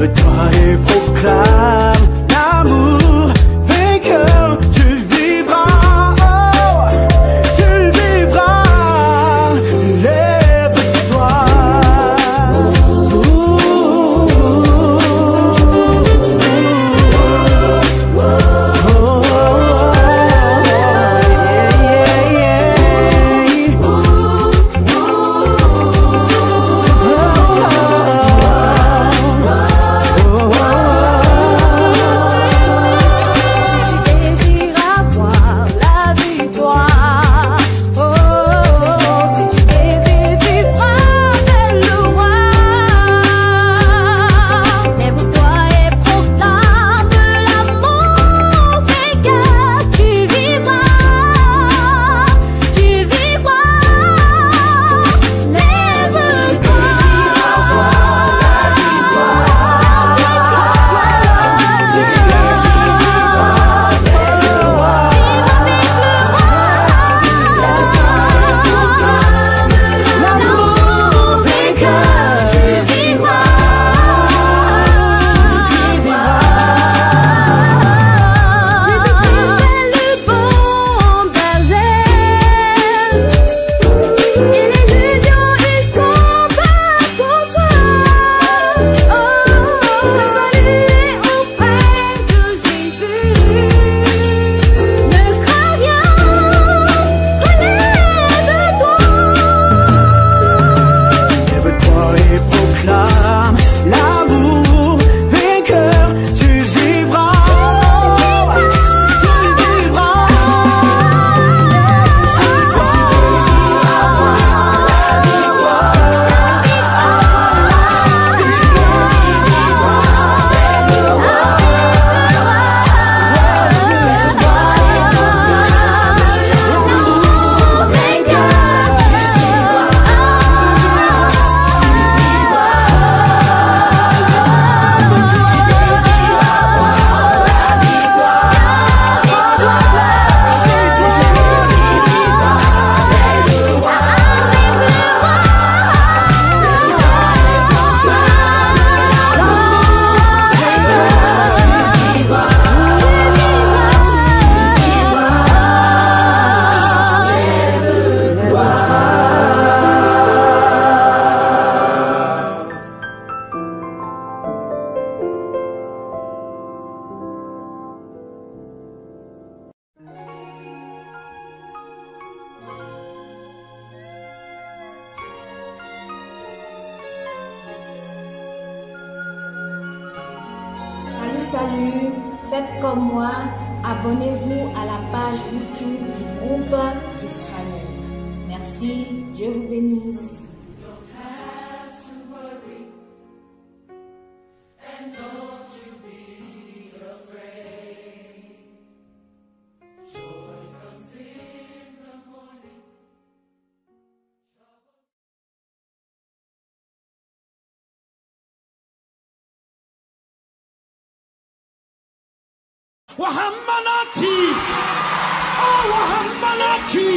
Lève-toi et proclame l'amour vainqueur. Tu vivras, oh, tu vivras. Lève-toi. Salut, faites comme moi, abonnez-vous à la page YouTube du groupe Israël. Merci, Dieu vous bénisse. Wahamanati, oh Wahamanati,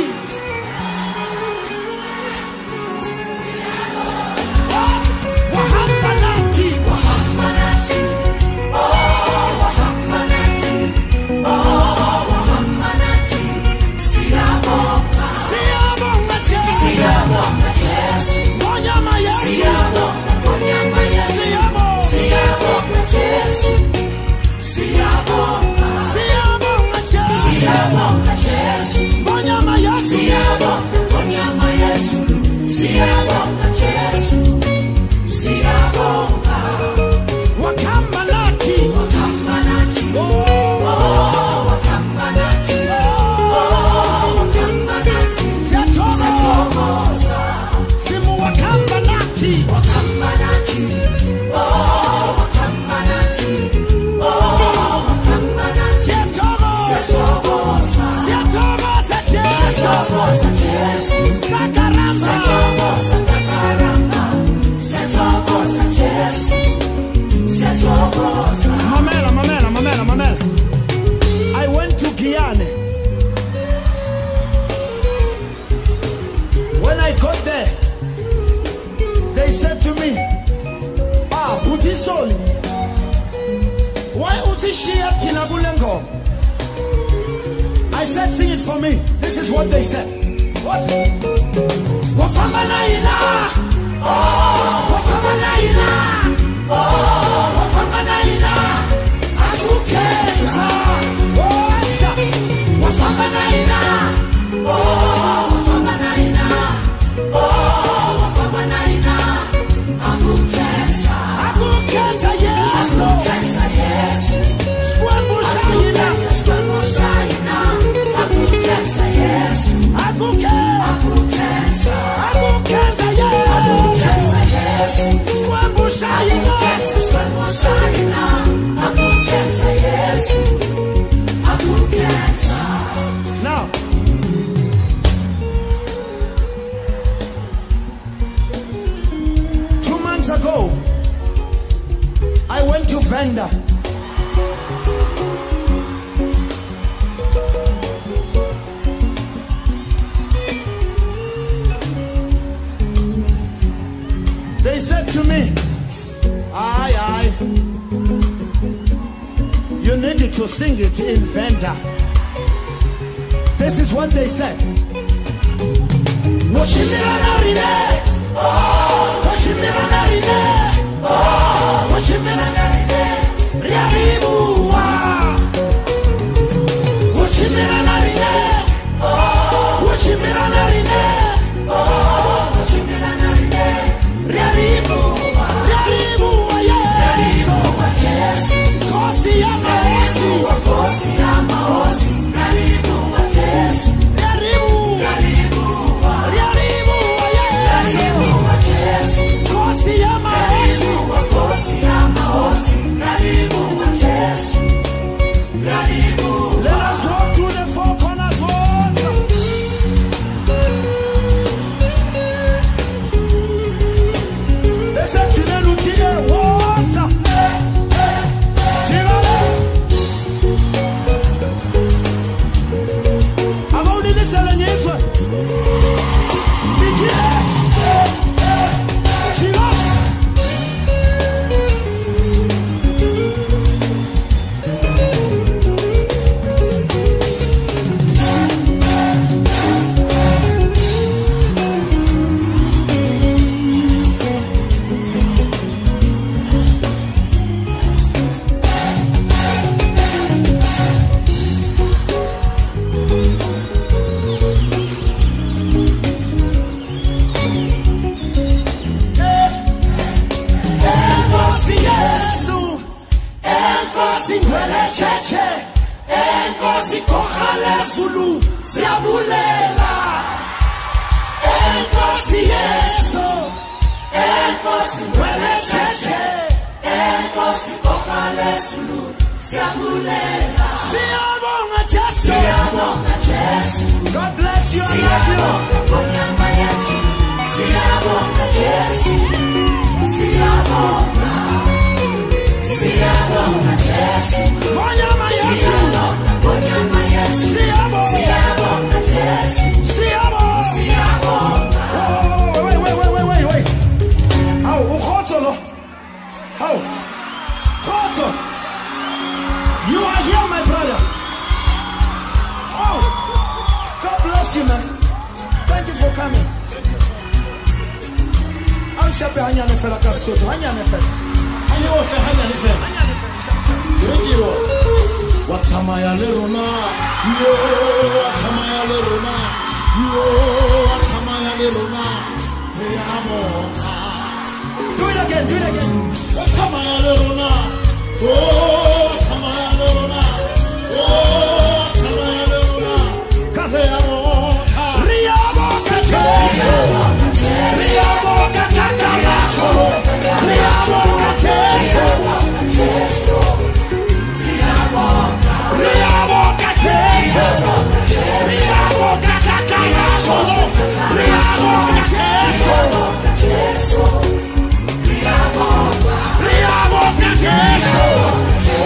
Wahamanati, Wahamanati, oh Wahamanati, oh Wahamanati, Siyabonga, Siyabonga Jesu, Siyabonga Jesu, Onyama Yesu, Siyabonga, Onyama Yesu, Siyabonga Jesu, Siyabonga. Siyabonga Jesu, Onyama Yesu, Siyabonga, Onyama Yesu, Siyabonga Jesu, Siyabonga. Wakambalati, Wakambalati, oh Wakambalati, oh Wakambalati, Siyatokoza, Simu Wakambalati, Wakambalati, oh Wakambalati, oh Wakambalati, Siyatokoza, Siyatokoza Jesu, Kakaramba, Kakaramba, Siyatokoza Jesu, Siyatokoza. Mamela. I went to Guyana. When I got there, they said to me, Putisoli, I said, sing it for me. This is what they said. What's it? Wafamanaina. Oh, Wafamanaina. Oh, Wafamanaina. Akukesa. Wafamanaina. Oh, Wafamanaina. Oh, Wafamanaina. Akukesa. Akukesa, yes. Akukesa, yes. Squambushayina. Squambushayina. Akukesa, yes. Akukesa. Akukesa, yes. Akukesa, yes. Squambushayina. Squambushayina. Akukesa, yes. Akukesa. Now, ago, I went to Venda. They said to me, aye, you needed to sing it in Venda. This is what they said. God bless you. I Wait. How? You are here, my brother. Oh, God bless you, man. Thank you for coming. I'm sure Hanya Nefela Kasoto. Hanya Nefela. Watamaya Lerona. Yo, Watamaya Lerona. Yo, Watamaya Lerona. Do it again. Watamaya Lerona. Oh, Watamaya Lerona. Oh, Watamaya Lerona. Kareamo. Riamo Kache. Riamo Kakakamacho. Riamo Kache. Riamo Kache. Riamo Kakakamacho. Riamo Kache. Riamo Kache.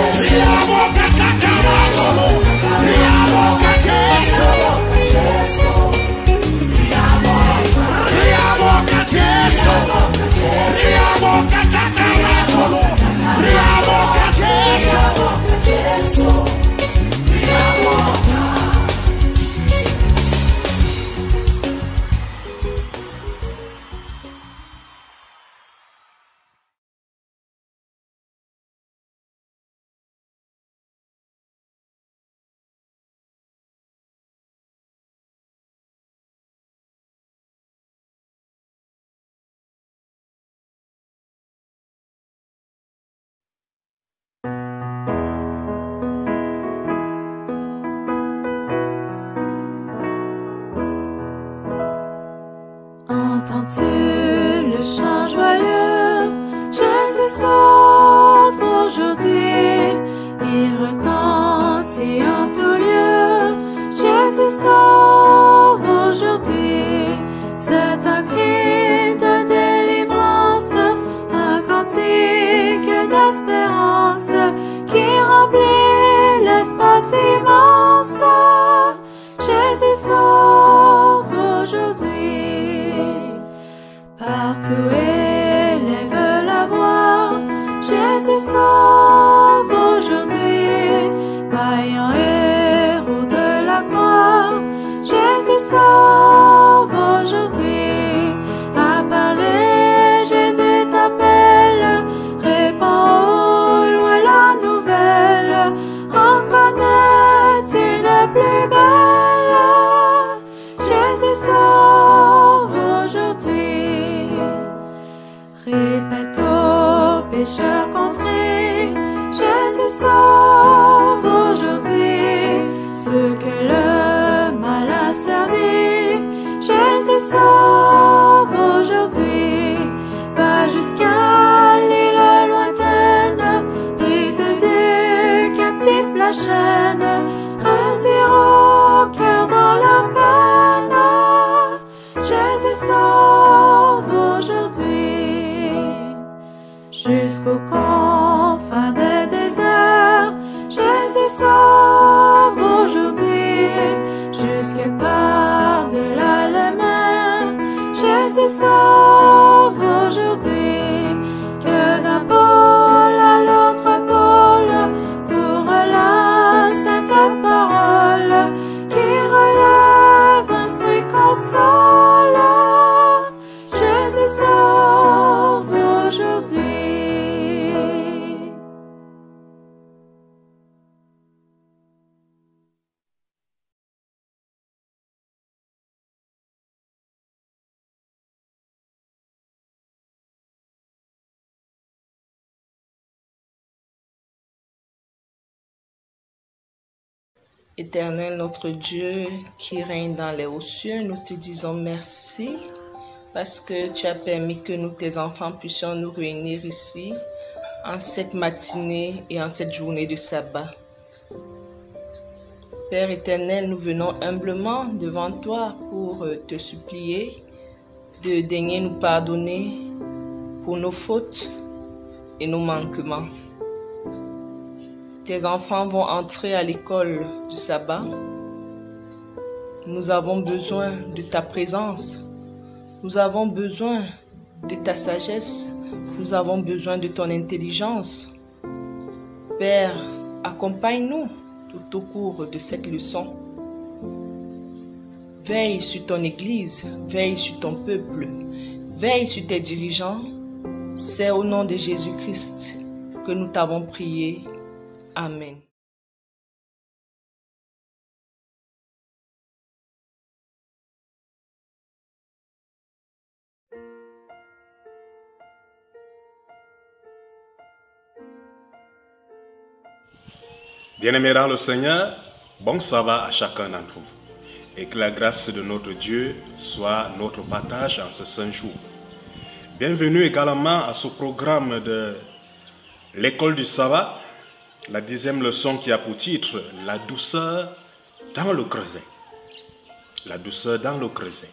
Entends-tu le chant joyeux? Jésus sauve aujourd'hui. Il retentit en tout lieu. Jésus sauve aujourd'hui. C'est un cri de délivrance, un cantique d'espérance qui remplit l'espace immense. Jésus sauve aujourd'hui. Partout élève la voix. Jésus sauve aujourd'hui. Vaillant héros de la croix. Jésus sauve aujourd'hui. À parler, Jésus t'appelle. Répands au loin la nouvelle. En connais-tu une plus belle? Jésus sauve aujourd'hui. Répète aux pécheurs contrés. Jésus sauve aujourd'hui. Ceux que le mal a servi. Jésus sauve aujourd'hui. Va jusqu'à l'île lointaine. Brise du captif la chaîne. Retire au cœur dans la peine. Jésus sauve aujourd'hui. Jusqu'aux confins des déserts. Jésus sauve aujourd'hui. Jusque par-delà les mers. Jésus sauve aujourd'hui. Que d'un pôle à l'autre pôle court la sainte parole qui relève, instruit, console. Jésus sauve aujourd'hui. Éternel notre Dieu qui règne dans les hauts cieux, nous te disons merci parce que tu as permis que nous, tes enfants, puissions nous réunir ici en cette matinée et en cette journée de sabbat. Père éternel, nous venons humblement devant toi pour te supplier de daigner nous pardonner pour nos fautes et nos manquements. Tes enfants vont entrer à l'école du sabbat. Nous avons besoin de ta présence. Nous avons besoin de ta sagesse. Nous avons besoin de ton intelligence. Père, accompagne-nous tout au cours de cette leçon. Veille sur ton Église, veille sur ton peuple, veille sur tes dirigeants. C'est au nom de Jésus-Christ que nous t'avons prié. Amen. Bien-aimés dans le Seigneur, bon sabbat à chacun d'entre vous. Et que la grâce de notre Dieu soit notre partage en ce saint jour. Bienvenue également à ce programme de l'école du sabbat. La 10e leçon qui a pour titre « La douceur dans le creuset ». La douceur dans le creuset.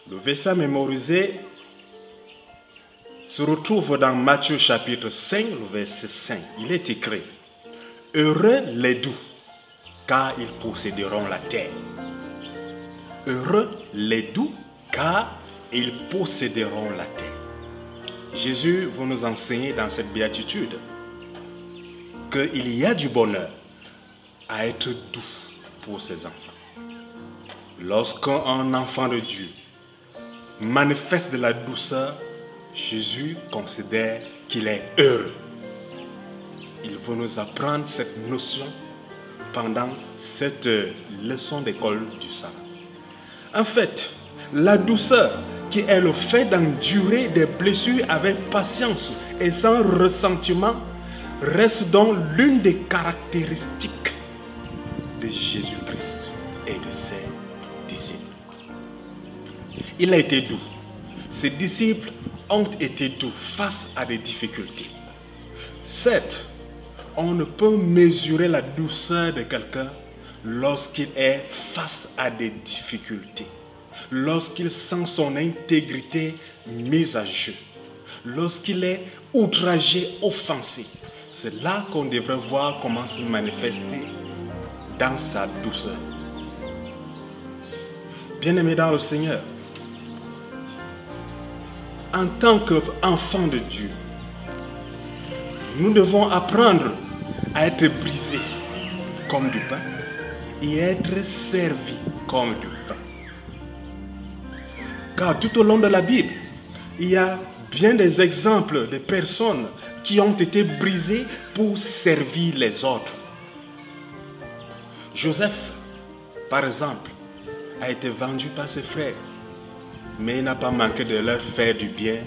Le verset mémorisé se retrouve dans Matthieu chapitre 5, le verset 5. Il est écrit « Heureux les doux, car ils posséderont la terre. » Heureux les doux, car ils posséderont la terre. Jésus veut nous enseigner dans cette béatitude qu'il y a du bonheur à être doux pour ses enfants. Lorsqu'un enfant de Dieu manifeste de la douceur, Jésus considère qu'il est heureux. Il veut nous apprendre cette notion pendant cette leçon d'école du sabbat. En fait, la douceur, qui est le fait d'endurer des blessures avec patience et sans ressentiment, reste donc l'une des caractéristiques de Jésus-Christ et de ses disciples. Il a été doux. ses disciples ont été doux face à des difficultés. Certes, on ne peut mesurer la douceur de quelqu'un lorsqu'il est face à des difficultés, lorsqu'il sent son intégrité mise à jeu, lorsqu'il est outragé, offensé. C'est là qu'on devrait voir comment se manifester dans sa douceur. Bien-aimés dans le Seigneur, en tant qu'enfants de Dieu, nous devons apprendre à être brisés comme du pain et être servis comme du pain. Car tout au long de la Bible, il y a bien des exemples de personnes qui ont été brisées pour servir les autres. Joseph, par exemple, a été vendu par ses frères, mais il n'a pas manqué de leur faire du bien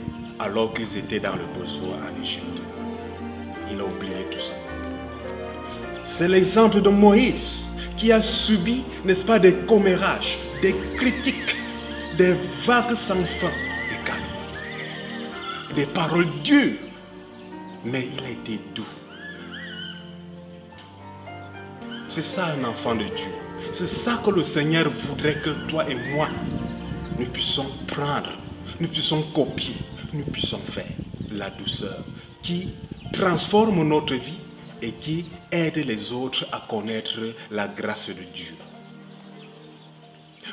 alors qu'ils étaient dans le besoin en Égypte. Il a oublié tout ça. C'est l'exemple de Moïse qui a subi, n'est-ce pas, des commérages, des critiques, des vagues sans fin, des calmes, des paroles dures, mais il a été doux. C'est ça un enfant de Dieu. C'est ça que le Seigneur voudrait que toi et moi, nous puissions prendre, nous puissions copier, nous puissions faire la douceur qui transforme notre vie et qui aide les autres à connaître la grâce de Dieu.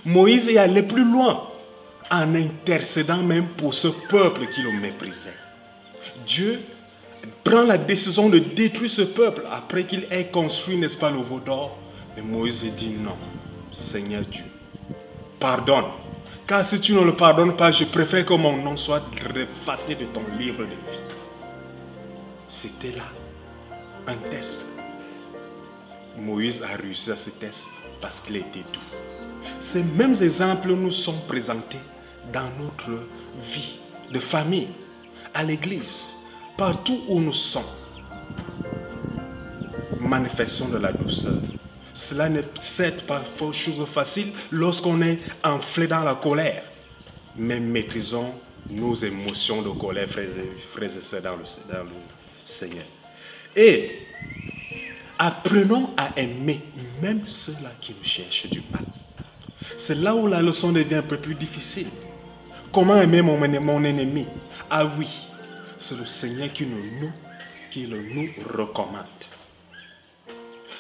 Moïse est allé plus loin en intercédant même pour ce peuple qui le méprisait. Dieu prend la décision de détruire ce peuple après qu'il ait construit, n'est-ce pas, le veau d'or. Mais Moïse dit non, Seigneur Dieu, pardonne. Car si tu ne le pardonnes pas, je préfère que mon nom soit effacé de ton livre de vie. C'était là un test. Moïse a réussi à ce test parce qu'il était doux. Ces mêmes exemples nous sont présentés dans notre vie de famille, à l'église, partout où nous sommes. Manifestons de la douceur. Cela n'est certes pas chose facile lorsqu'on est enflé dans la colère, mais maîtrisons nos émotions de colère, frères et sœurs, dans le Seigneur. Et apprenons à aimer même ceux-là qui nous cherchent du mal. C'est là où la leçon devient un peu plus difficile. Comment aimer mon ennemi? Ah oui, c'est le Seigneur qui le nous recommande.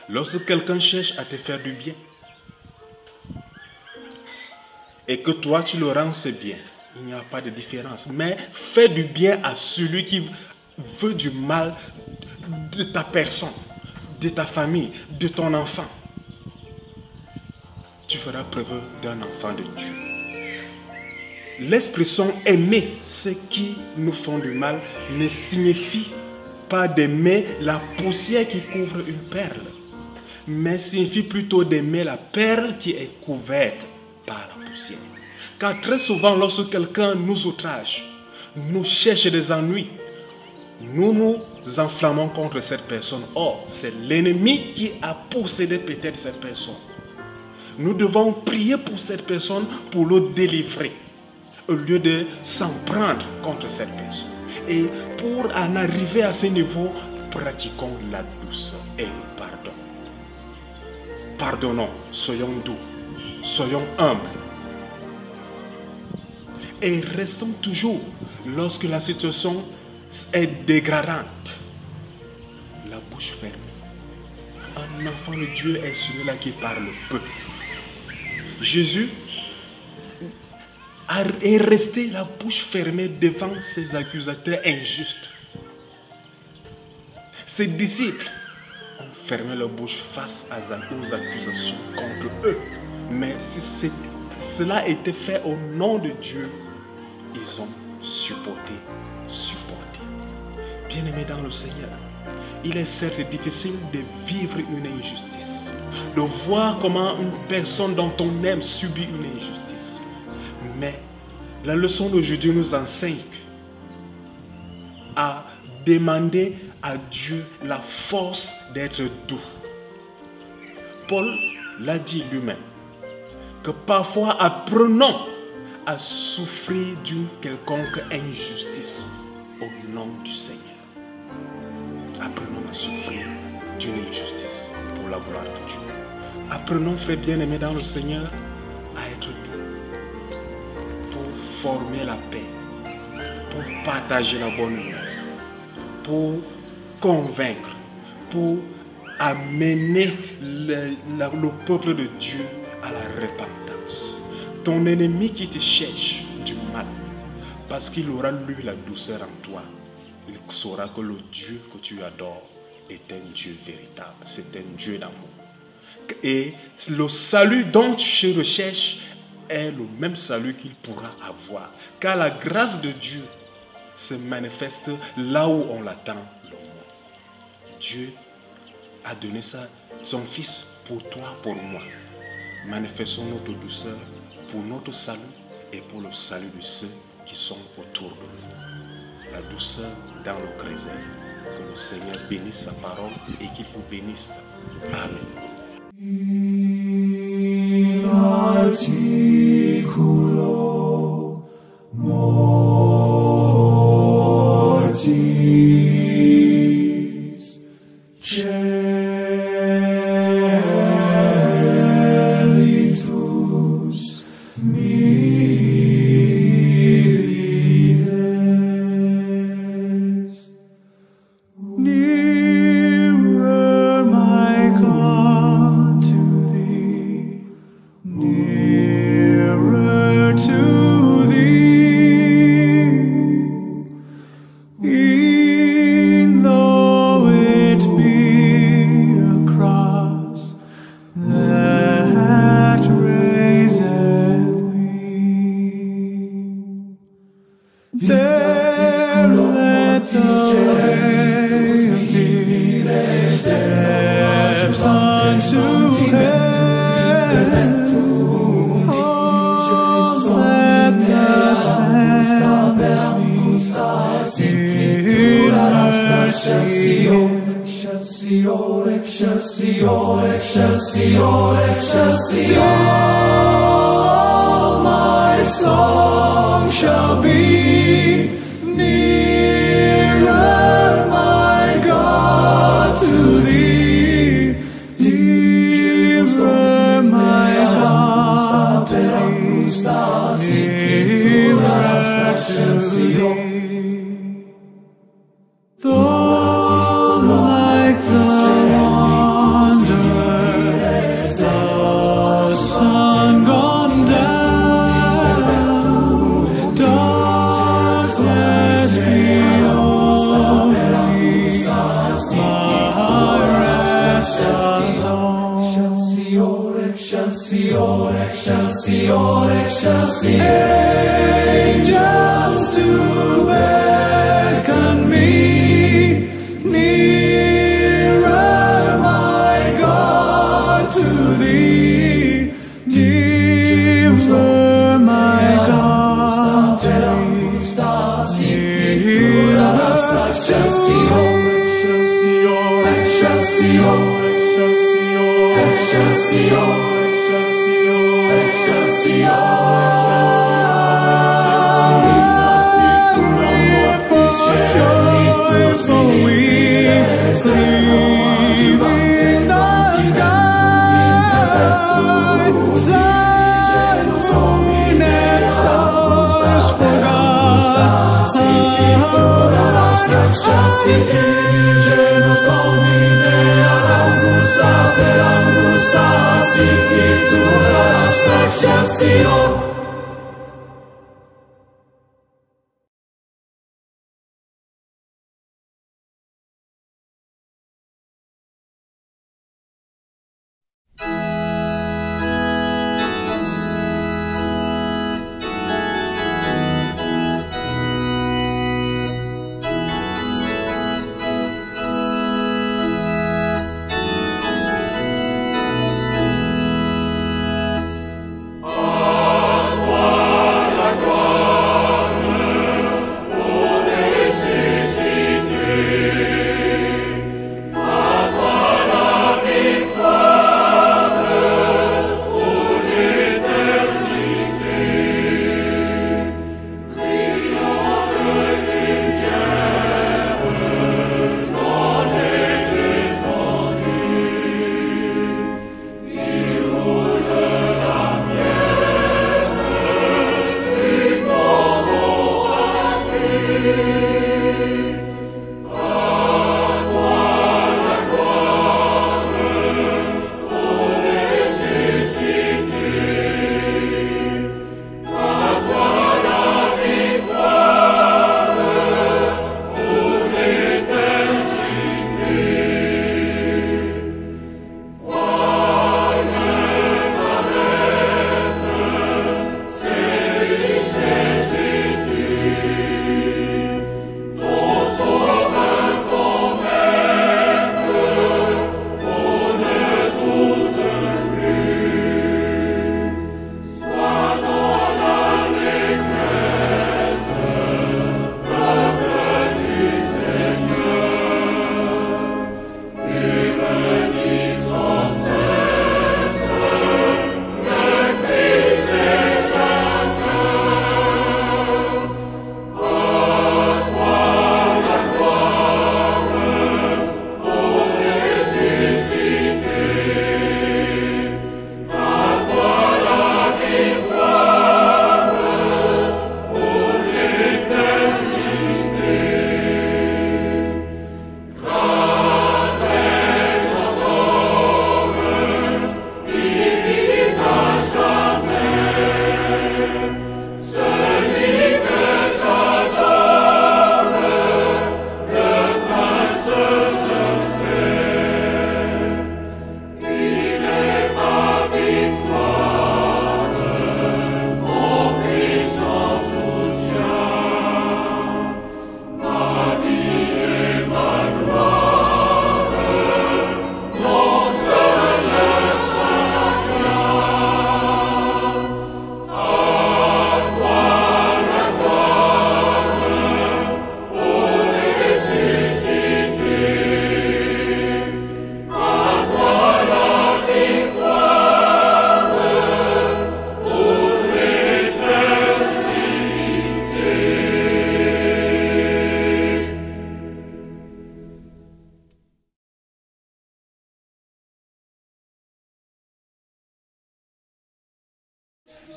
Lorsque quelqu'un cherche à te faire du bien et que toi tu le rends ce bien, il n'y a pas de différence. Mais fais du bien à celui qui veut du mal de ta personne, de ta famille, de ton enfant. Tu feras preuve d'un enfant de Dieu. L'expression aimer ceux qui nous font du mal ne signifie pas d'aimer la poussière qui couvre une perle, mais signifie plutôt d'aimer la perle qui est couverte par la poussière. Car très souvent, lorsque quelqu'un nous outrage, nous cherche des ennuis, nous nous enflammons contre cette personne. Or, c'est l'ennemi qui a possédé peut-être cette personne. Nous devons prier pour cette personne pour le délivrer, au lieu de s'en prendre contre cette personne. Et pour en arriver à ce niveau, pratiquons la douceur et le pardon. Pardonnons, soyons doux, soyons humbles. Et restons toujours, lorsque la situation est dégradante, la bouche fermée. Un enfant de Dieu est celui-là qui parle peu. Jésus est resté la bouche fermée devant ses accusateurs injustes. Ses disciples ont fermé leur bouche face aux accusations contre eux. Mais si cela a été fait au nom de Dieu, ils ont supporté. Bien-aimés dans le Seigneur, il est certes difficile de vivre une injustice, de voir comment une personne dont on aime subit une injustice. Mais la leçon d'aujourd'hui nous enseigne à demander à Dieu la force d'être doux. Paul l'a dit lui-même, que parfois apprenons à souffrir d'une quelconque injustice au nom du Seigneur. Apprenons à souffrir d'une injustice pour la gloire de Dieu. Apprenons, frères bien-aimés dans le Seigneur, à être doux pour former la paix, pour partager la bonne humeur, pour convaincre, pour amener le peuple de Dieu à la repentance. Ton ennemi qui te cherche du mal, parce qu'il aura lu la douceur en toi, il saura que le Dieu que tu adores est un Dieu véritable, c'est un Dieu d'amour. Et le salut dont tu recherches est le même salut qu'il pourra avoir, car la grâce de Dieu se manifeste là où on l'attend le moins. Dieu a donné son Fils pour toi, pour moi. Manifestons notre douceur pour notre salut et pour le salut de ceux qui sont autour de nous. La douceur dans le chrétien. Que le Seigneur bénisse sa parole et qu'il vous bénisse. Amen. In articulo mortis celitus miles. Nearer, my God, to thee, nearer to thee, e'en though it be a cross that raiseth me. There let the way steps unto heaven. Oh, let the saints in mercy. Excelsior, excelsior, excelsior, excelsior. My song shall be nearer, my God, to thee, nearer, my God, to thee, nearer to thee. Though like the wanderer, the sun gone down, darkness below me, my rest is home. Excelsior, excelsior, excelsior, excelsior. Angels to beckon me, nearer, my God, to thee, nearer, my God, to thee, nearer, excelsior, excelsior, excelsior, excelsior, excelsior. For we sleep in the sky, sun, moon, and stars for God. Genus Domine ad Augusta per Augusta, siccitura excelsior. Amen.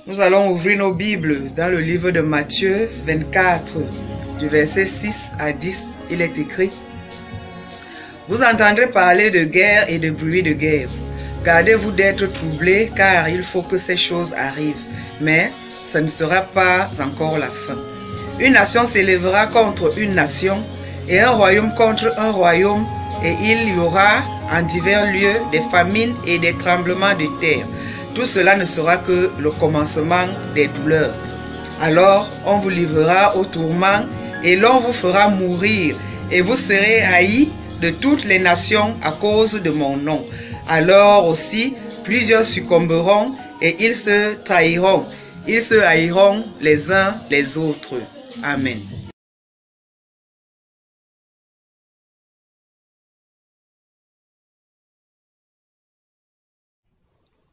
Nous allons ouvrir nos Bibles dans le livre de Matthieu 24, du verset 6 à 10. Il est écrit: Vous entendrez parler de guerre et de bruit de guerre. Gardez-vous d'être troublés, car il faut que ces choses arrivent. Mais ce ne sera pas encore la fin. Une nation s'élèvera contre une nation, et un royaume contre un royaume, et il y aura en divers lieux des famines et des tremblements de terre. Tout cela ne sera que le commencement des douleurs. Alors on vous livrera au tourment, et l'on vous fera mourir, et vous serez haïs de toutes les nations à cause de mon nom. Alors aussi, plusieurs succomberont, et ils se trahiront. Ils se haïront les uns les autres. Amen.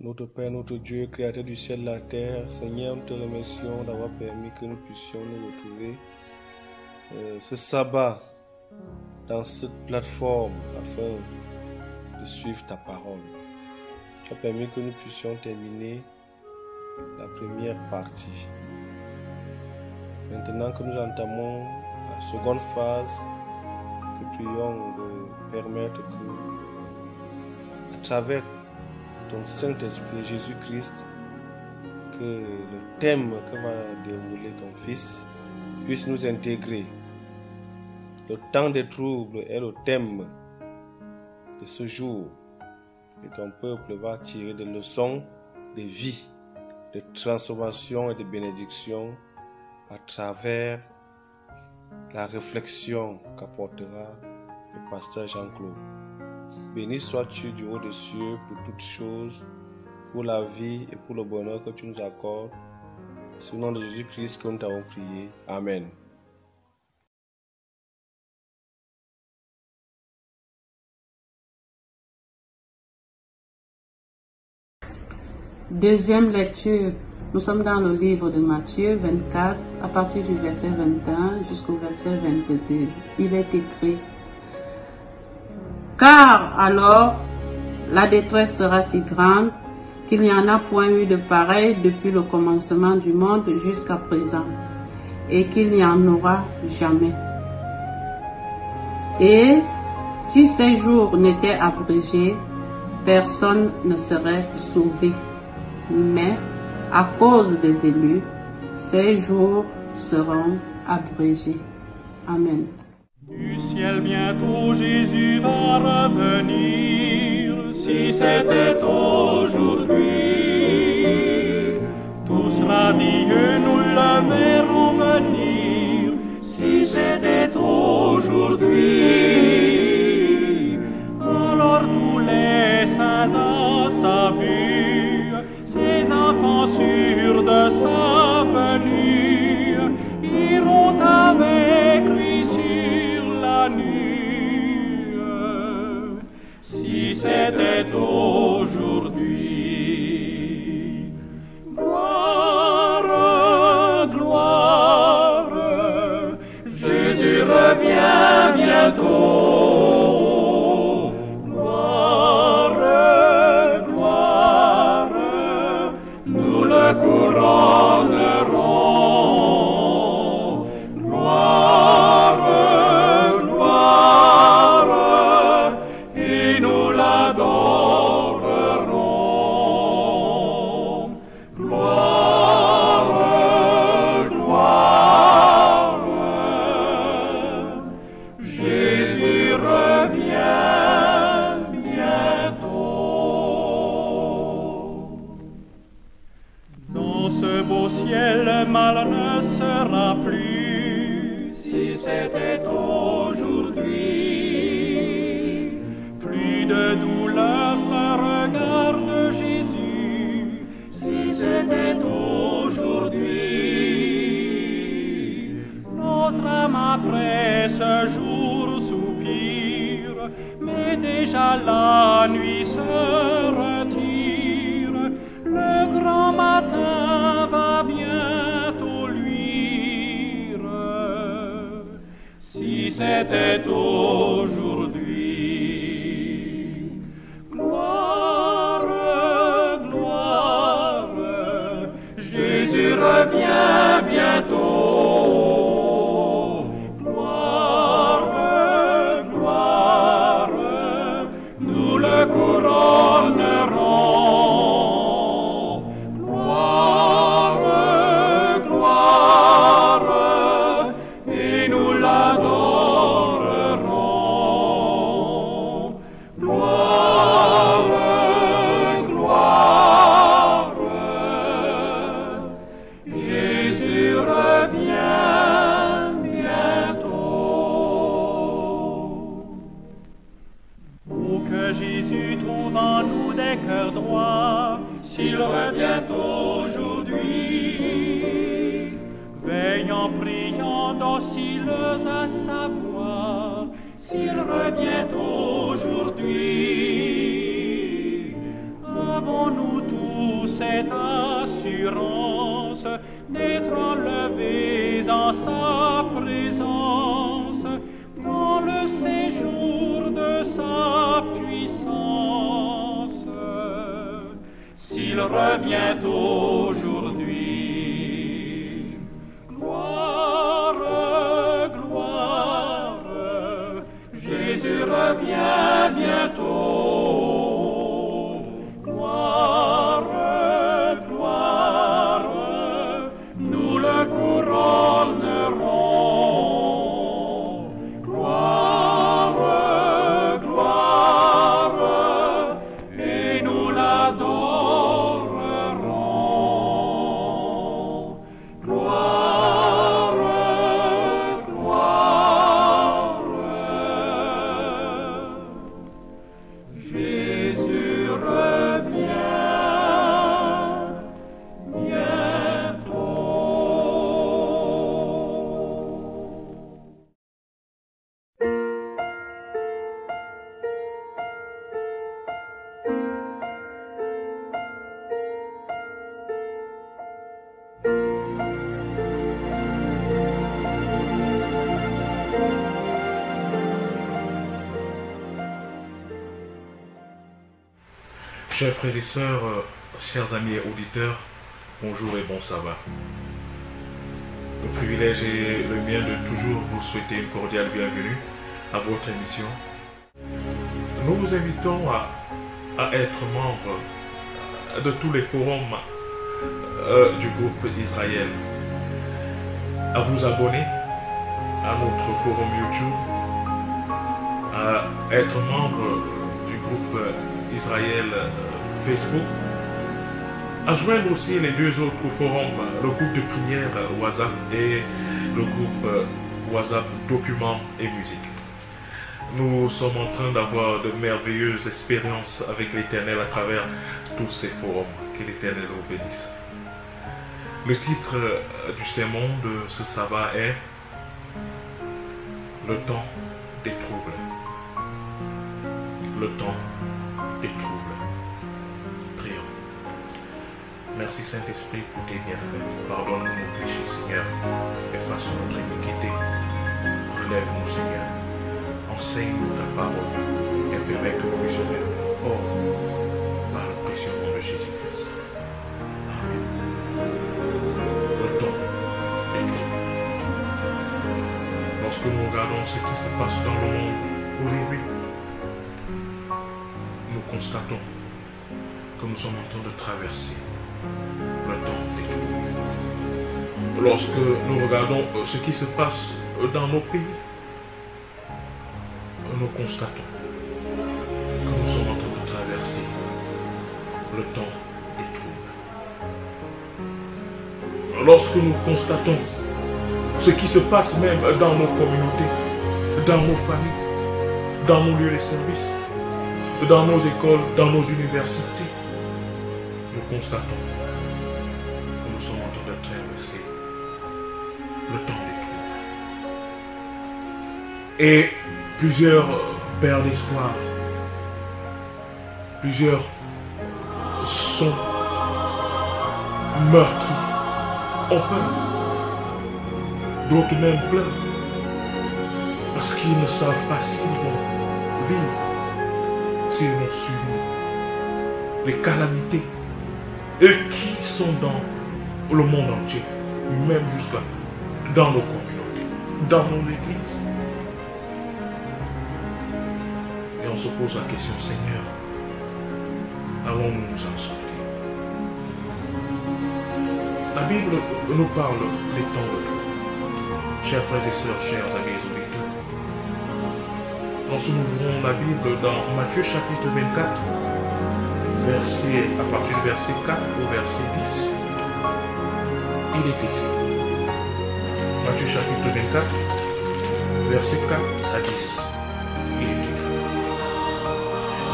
Notre Père, notre Dieu, Créateur du ciel et de la terre, Seigneur, nous te remercions d'avoir permis que nous puissions nous retrouver ce sabbat dans cette plateforme afin de suivre ta parole. Tu as permis que nous puissions terminer la première partie. Maintenant que nous entamons la seconde phase, nous prions de permettre que, à travers ton Saint-Esprit, Jésus-Christ, que le thème que va dérouler ton Fils puisse nous intégrer. Le temps des troubles est le thème de ce jour, et ton peuple va tirer des leçons de vie, de transformation et de bénédiction à travers la réflexion qu'apportera le pasteur Jean-Claude. Béni sois-tu du haut des cieux pour toutes choses, pour la vie et pour le bonheur que tu nous accordes. C'est au nom de Jésus-Christ que nous t'avons prié. Amen. Deuxième lecture. Nous sommes dans le livre de Matthieu 24, à partir du verset 21 jusqu'au verset 22. Il est écrit: Car alors la détresse sera si grande qu'il n'y en a point eu de pareil depuis le commencement du monde jusqu'à présent, et qu'il n'y en aura jamais. Et si ces jours n'étaient abrégés, personne ne serait sauvé. Mais à cause des élus, ces jours seront abrégés. Amen. Du ciel bientôt Jésus va revenir. Si c'était aujourd'hui, tous radieux nous le verrons venir. Si c'était aujourd'hui, alors tous les saints à sa vue, ses enfants sûrs de sa venue, iront avec lui sur la nue. Si c'était aujourd'hui, gloire, gloire, Jésus revient bientôt. Gloire, gloire, nous le couronnerons. Gloire, gloire, et nous l'adorerons. Gloire, gloire, Jésus revient bientôt. Dans ce beau ciel, le mal ne sera plus. Si c'était aujourd'hui, plus de douleur le regard de Jésus. Si c'était aujourd'hui, notre âme après ce jour soupire, mais déjà la nuit se retire. Le grand matin va bientôt luire. Si c'était aujourd'hui, gloire, gloire, Jésus revient bientôt. Gloire, gloire, nous le couronnerons. Gloire, gloire, et nous l'adorerons. Gloire, gloire, Jésus revient bientôt. Pour que Jésus trouve en nous des cœurs droits, s'il revient aujourd'hui, veillant, priant, dociles à sa voix, s'il revient aujourd'hui, avons-nous tous cette assurance d'être enlevés en sa présence dans le séjour de sa puissance? S'il revient aujourd'hui, gloire, gloire, Jésus revient bientôt. Gloire, gloire, nous le couronnerons. Gloire, gloire, et nous l'adorerons. Gloire, gloire, Jésus revient bientôt. Chers frères et sœurs, chers amis et auditeurs, bonjour et bon sabbat. Le privilège est le mien de toujours vous souhaiter une cordiale bienvenue à votre émission. Nous vous invitons à être membre de tous les forums du groupe Israël, à vous abonner à notre forum YouTube, à être membre du groupe Israël Facebook, à joindre aussi les deux autres forums, le groupe de prière WhatsApp et le groupe WhatsApp documents et musique. Nous sommes en train d'avoir de merveilleuses expériences avec l'Éternel à travers tous ces forums. Que l'Éternel nous bénisse. Le titre du sermon de ce sabbat est « Le temps des troubles ». Le temps des troubles. Prions. Merci Saint-Esprit pour tes bienfaits. Pardonne-nous nos péchés, Seigneur. Efface notre iniquité. Relève-nous, Seigneur. Enseigne-nous ta parole et permets que nous puissions être forts par le précieux nom de Jésus-Christ. Amen. Le temps des troubles. Lorsque nous regardons ce qui se passe dans le monde aujourd'hui, nous constatons que nous sommes en train de traverser le temps des troubles. Lorsque nous regardons ce qui se passe dans nos pays, nous constatons que nous sommes en train de traverser le temps des troubles. Lorsque nous constatons ce qui se passe même dans nos communautés, dans nos familles, dans nos lieux de service, dans nos écoles, dans nos universités, nous constatons que nous sommes en train de traverser le temps des troubles. Et plusieurs perdent l'espoir, plusieurs sont meurtris, ont peur, d'autres même pleurent, parce qu'ils ne savent pas s'ils vont vivre, s'ils vont subir les calamités et qui sont dans le monde entier. même jusqu'à dans nos communautés, dans nos églises. Et on se pose la question, Seigneur, allons-nous nous en sortir? La Bible nous parle des temps de tout. Chers frères et sœurs, chers amis et auditeurs, nous ouvrons la Bible dans Matthieu chapitre 24, à partir du verset 4 au verset 10. Il est écrit. Matthieu chapitre 24, verset 4 à 10. Il est écrit.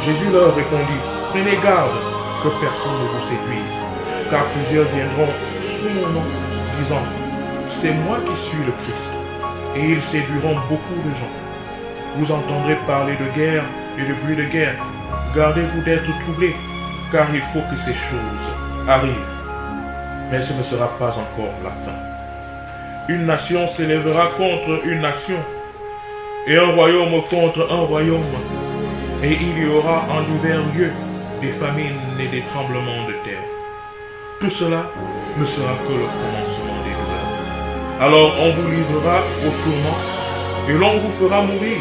Jésus leur répondit, prenez garde que personne ne vous séduise, car plusieurs viendront sous mon nom, disant, c'est moi qui suis le Christ, et ils séduiront beaucoup de gens. Vous entendrez parler de guerre et de bruit de guerre. Gardez-vous d'être troublés, car il faut que ces choses arrivent. Mais ce ne sera pas encore la fin. Une nation s'élèvera contre une nation, et un royaume contre un royaume. Et il y aura en divers lieux des famines et des tremblements de terre. Tout cela ne sera que le commencement des douleurs. Alors on vous livrera au tourment, et l'on vous fera mourir,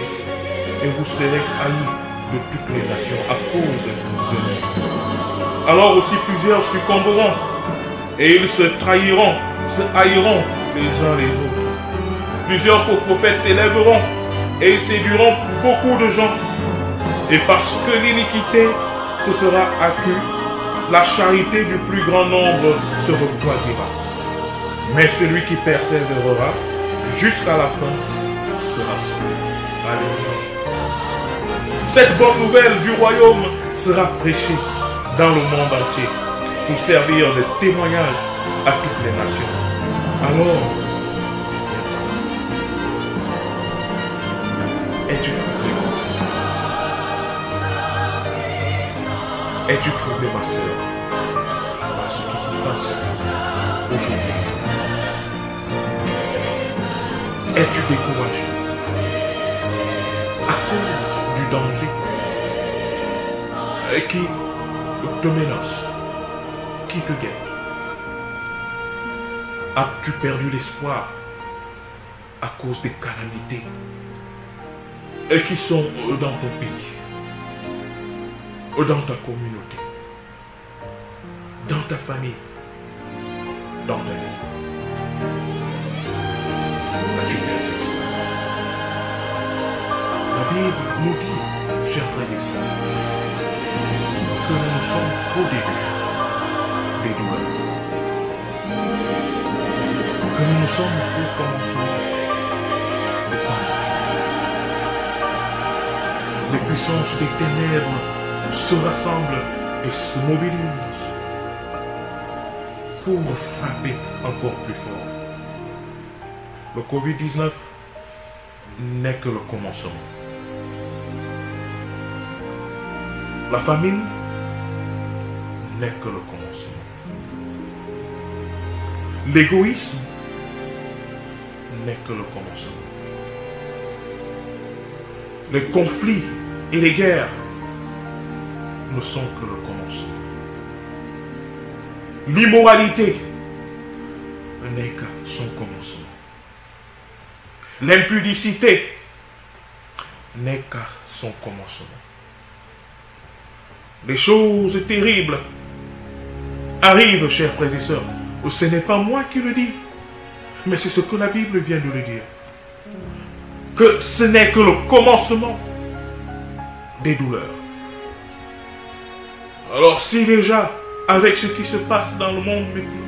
et vous serez haïs de toutes les nations à cause de nous. Alors aussi plusieurs succomberont, et ils se trahiront, se haïront les uns les autres. Plusieurs faux prophètes s'élèveront, et ils séduiront beaucoup de gens. Et parce que l'iniquité se sera accrue, la charité du plus grand nombre se refroidira. Mais celui qui persévérera jusqu'à la fin sera sauvé. Alléluia. Cette bonne nouvelle du royaume sera prêchée dans le monde entier pour servir de témoignage à toutes les nations. Alors, es-tu troublé? Es-tu troublé, ma sœur, par ce qui se passe aujourd'hui? Es-tu découragé à cause du danger qui te menace, qui te guette? As-tu perdu l'espoir à cause des calamités qui sont dans ton pays, dans ta communauté, dans ta famille, dans ta vie? As-tu perdu l'espoir? La Bible nous dit, chers frères et sœurs, que nous sommes au début des douleurs, que nous sommes au commencement des temps. Les puissances des ténèbres se rassemblent et se mobilisent pour frapper encore plus fort. Le Covid-19 n'est que le commencement. La famine n'est que le commencement. L'égoïsme n'est que le commencement. Les conflits et les guerres ne sont que le commencement. L'immoralité n'est qu'à son commencement. L'impudicité n'est qu'à son commencement. Les choses terribles arrivent, chers frères et sœurs. Ce n'est pas moi qui le dis, mais c'est ce que la Bible vient de le dire. Que ce n'est que le commencement des douleurs. Alors si déjà, avec ce qui se passe dans le monde maintenant,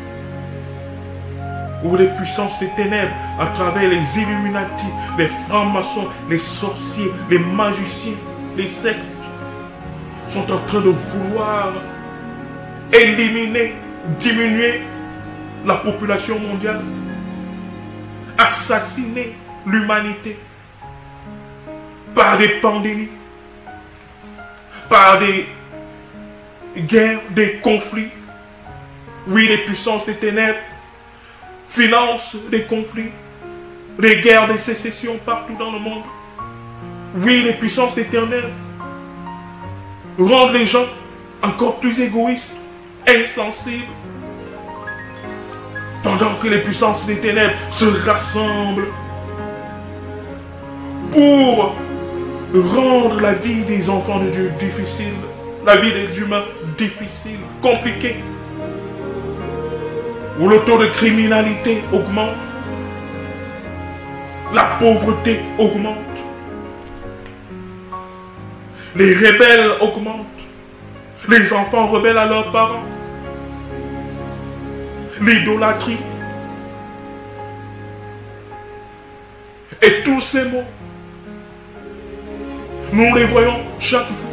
où les puissances des ténèbres, à travers les Illuminati, les francs-maçons, les sorciers, les magiciens, les sectes, sont en train de vouloir éliminer, diminuer la population mondiale, assassiner l'humanité par des pandémies, par des guerres, des conflits. Oui, les puissances des ténèbres financent des conflits, des guerres, des sécessions partout dans le monde. Oui, les puissances éternelles rendent les gens encore plus égoïstes, insensibles. Dans pendant que les puissances des ténèbres se rassemblent pour rendre la vie des enfants de Dieu difficile, la vie des humains difficile, compliquée, où le taux de criminalité augmente, la pauvreté augmente, les rebelles augmentent, les enfants rebellent à leurs parents, l'idolâtrie, et tous ces mots, nous les voyons chaque jour,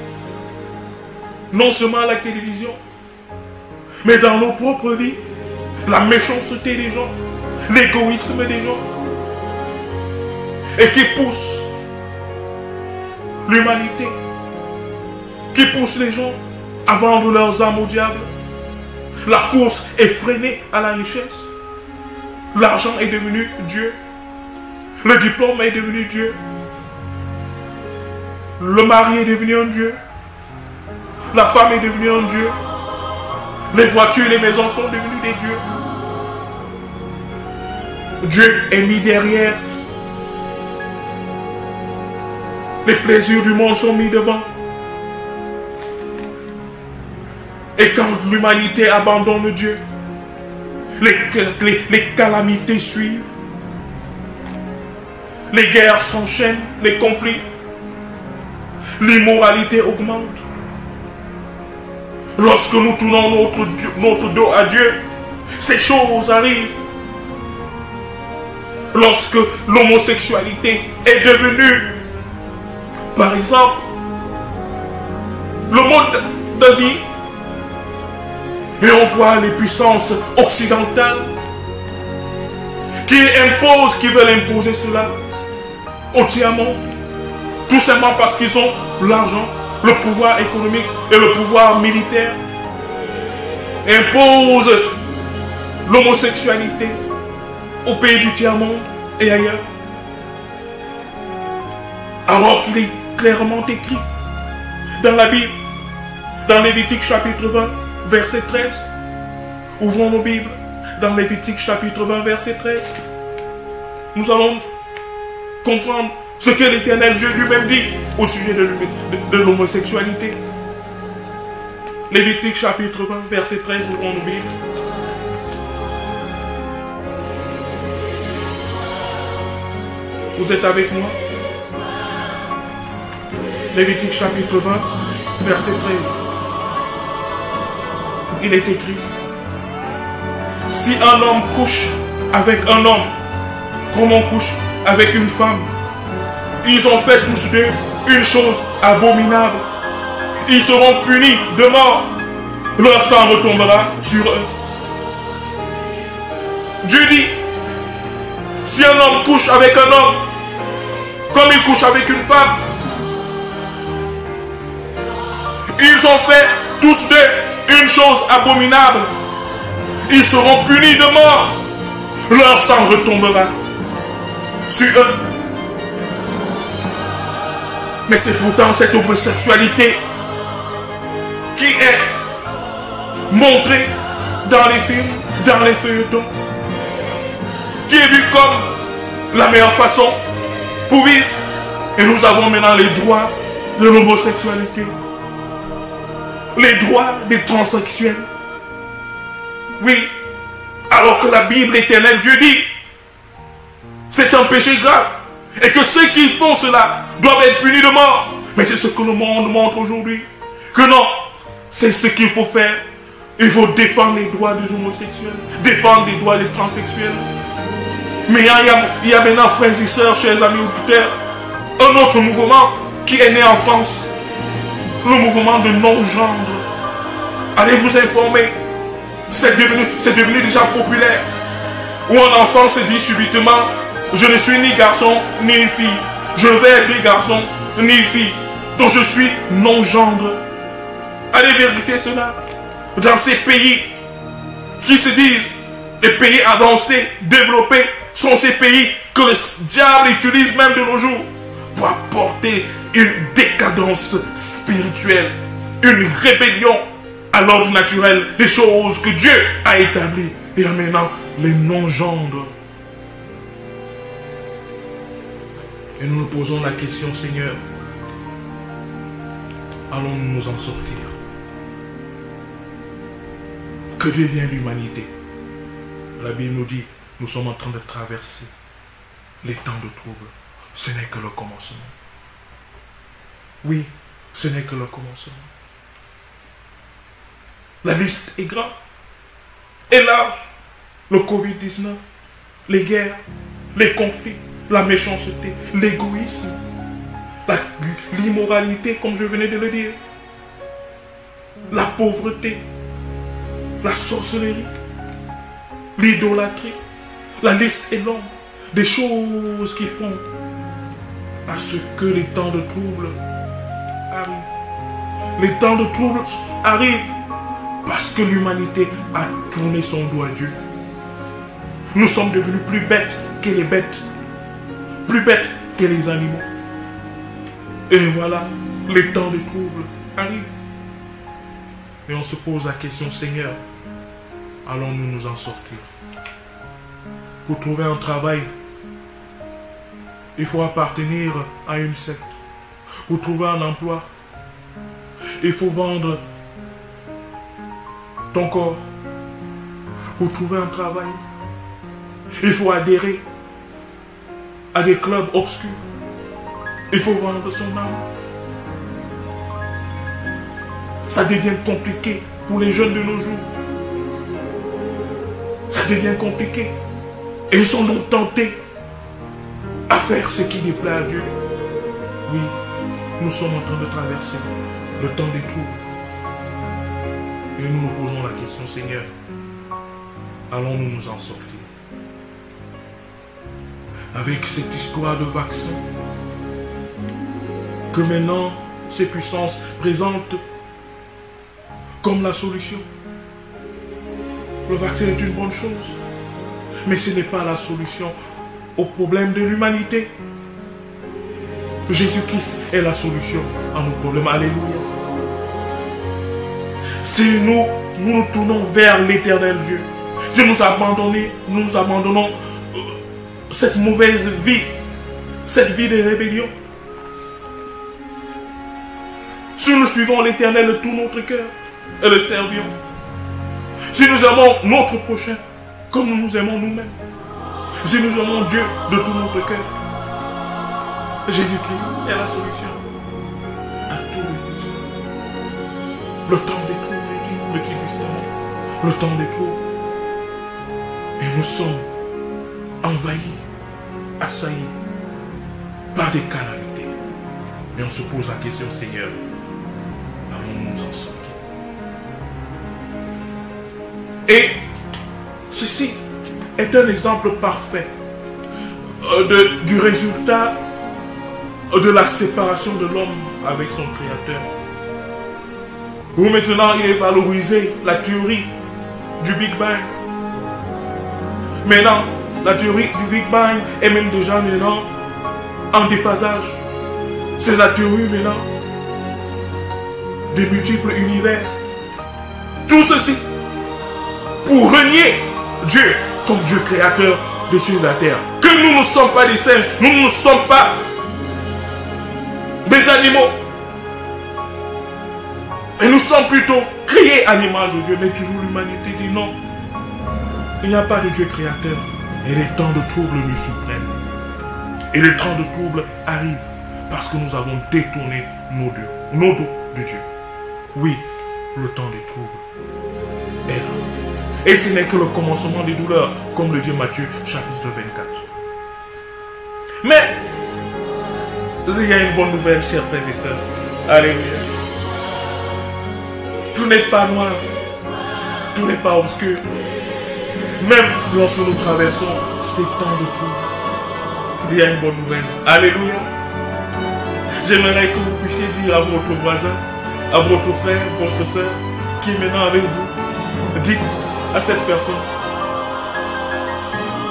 non seulement à la télévision, mais dans nos propres vies, la méchanceté des gens, l'égoïsme des gens, et qui pousse l'humanité, qui pousse les gens à vendre leurs âmes au diable. La course est freinée à la richesse. L'argent est devenu Dieu. Le diplôme est devenu Dieu. Le mari est devenu un Dieu. La femme est devenue un Dieu. Les voitures, les maisons sont devenues des dieux. Dieu est mis derrière. Les plaisirs du monde sont mis devant. Et quand l'humanité abandonne Dieu, les calamités suivent. Les guerres s'enchaînent, les conflits. L'immoralité augmente. Lorsque nous tournons notre dos à Dieu, ces choses arrivent. Lorsque l'homosexualité est devenue, par exemple, le mode de vie, et on voit les puissances occidentales qui imposent, qui veulent imposer cela au tiers-monde, tout simplement parce qu'ils ont l'argent, le pouvoir économique et le pouvoir militaire, imposent l'homosexualité au pays du tiers-monde et ailleurs. Alors qu'il est clairement écrit dans la Bible, dans Lévitique chapitre 20, verset 13. Ouvrons nos Bibles dans Lévitique chapitre 20, verset 13. Nous allons comprendre ce que l'Éternel Dieu lui-même dit au sujet de l'homosexualité. Lévitique chapitre 20, verset 13, ouvrons nos Bibles. Vous êtes avec moi? Lévitique chapitre 20, verset 13. Il est écrit: si un homme couche avec un homme, comme on couche avec une femme, ils ont fait tous deux une chose abominable. Ils seront punis de mort. Leur sang retombera sur eux. Dieu dit, si un homme couche avec un homme, comme il couche avec une femme, ils ont fait tous deux une chose abominable. Ils seront punis de mort. Leur sang retombera sur eux. Mais c'est pourtant cette homosexualité qui est montrée dans les films, dans les feuilletons, qui est vue comme la meilleure façon pour vivre. Et nous avons maintenant les droits de l'homosexualité, les droits des transsexuels. Oui, alors que la Bible éternelle, Dieu dit, c'est un péché grave. Et que ceux qui font cela doivent être punis de mort. Mais c'est ce que le monde montre aujourd'hui. Que non, c'est ce qu'il faut faire. Il faut défendre les droits des homosexuels, défendre les droits des transsexuels. Mais il y a maintenant, frères et sœurs, chers amis auditeurs, un autre mouvement qui est né en France. Le mouvement de non-genre. Allez vous informer. C'est devenu déjà populaire. Où un enfant se dit subitement, je ne suis ni garçon ni fille. Je vais être ni garçon ni fille. Donc je suis non-gendre. Allez vérifier cela. Dans ces pays qui se disent les pays avancés, développés, sont ces pays que le diable utilise même de nos jours pour apporter une décadence spirituelle, une rébellion à l'ordre naturel, des choses que Dieu a établies. Et maintenant, les non-gendres. Et nous nous posons la question, Seigneur, allons-nous nous en sortir? Que devient l'humanité? La Bible nous dit, nous sommes en train de traverser les temps de trouble. Ce n'est que le commencement. Oui, ce n'est que le commencement. La liste est grande et large. Le Covid-19, les guerres, les conflits, la méchanceté, l'égoïsme, l'immoralité, comme je venais de le dire, la pauvreté, la sorcellerie, l'idolâtrie. La liste est longue des choses qui font à ce que les temps de trouble arrivent. Les temps de trouble arrivent parce que l'humanité a tourné son dos à Dieu. Nous sommes devenus plus bêtes que les bêtes, plus bêtes que les animaux. Et voilà, les temps de trouble arrivent. Et on se pose la question, Seigneur, allons-nous nous en sortir? Pour trouver un travail, il faut appartenir à une secte. Pour trouver un emploi, il faut vendre ton corps. Pour trouver un travail, il faut adhérer à des clubs obscurs. Il faut vendre son âme. Ça devient compliqué pour les jeunes de nos jours. Ça devient compliqué. Et ils sont donc tentés à faire ce qui déplaît à Dieu. Oui, nous sommes en train de traverser le temps des troubles. Et nous nous posons la question, Seigneur, allons-nous nous en sortir? Avec cette histoire de vaccin, que maintenant ces puissances présentent comme la solution. Le vaccin est une bonne chose, mais ce n'est pas la solution au problème de l'humanité. Jésus-Christ est la solution à nos problèmes. Alléluia. Si nous tournons vers l'éternel Dieu, si nous abandonnons cette mauvaise vie, cette vie de rébellion, si nous suivons l'éternel de tout notre cœur et le servions, si nous aimons notre prochain comme nous nous aimons nous-mêmes, si nous aimons Dieu de tout notre cœur, Jésus-Christ est la solution à tous les péchés. Le temps des troubles, le titre du sermon, le temps des troubles. Et nous sommes envahis, assaillis par des calamités. Mais on se pose la question, Seigneur, allons-nous nous en sortir? Et ceci est un exemple parfait du résultat de la séparation de l'homme avec son Créateur. Où maintenant il est valorisé la théorie du Big Bang. Maintenant, la théorie du Big Bang est même déjà maintenant en déphasage. C'est la théorie maintenant des multiples univers. Tout ceci pour renier Dieu comme Dieu créateur des cieux et de la terre. Que nous ne sommes pas des singes, nous ne sommes pas des animaux. Et nous sommes plutôt créés à l'image de Dieu. Mais toujours l'humanité dit non. Il n'y a pas de Dieu créateur. Et les temps de trouble nous surprennent. Et les temps de trouble arrivent parce que nous avons détourné nos dos de Dieu. Oui, le temps des troubles est là. Et ce n'est que le commencement des douleurs, comme le dit Matthieu chapitre 24. Mais, il y a une bonne nouvelle, chers frères et sœurs. Alléluia. Tout n'est pas noir, tout n'est pas obscur. Même lorsque nous traversons ces temps de trouble, il y a une bonne nouvelle. Alléluia. J'aimerais que vous puissiez dire à votre voisin, à votre frère, votre soeur, qui est maintenant avec vous, dites à cette personne,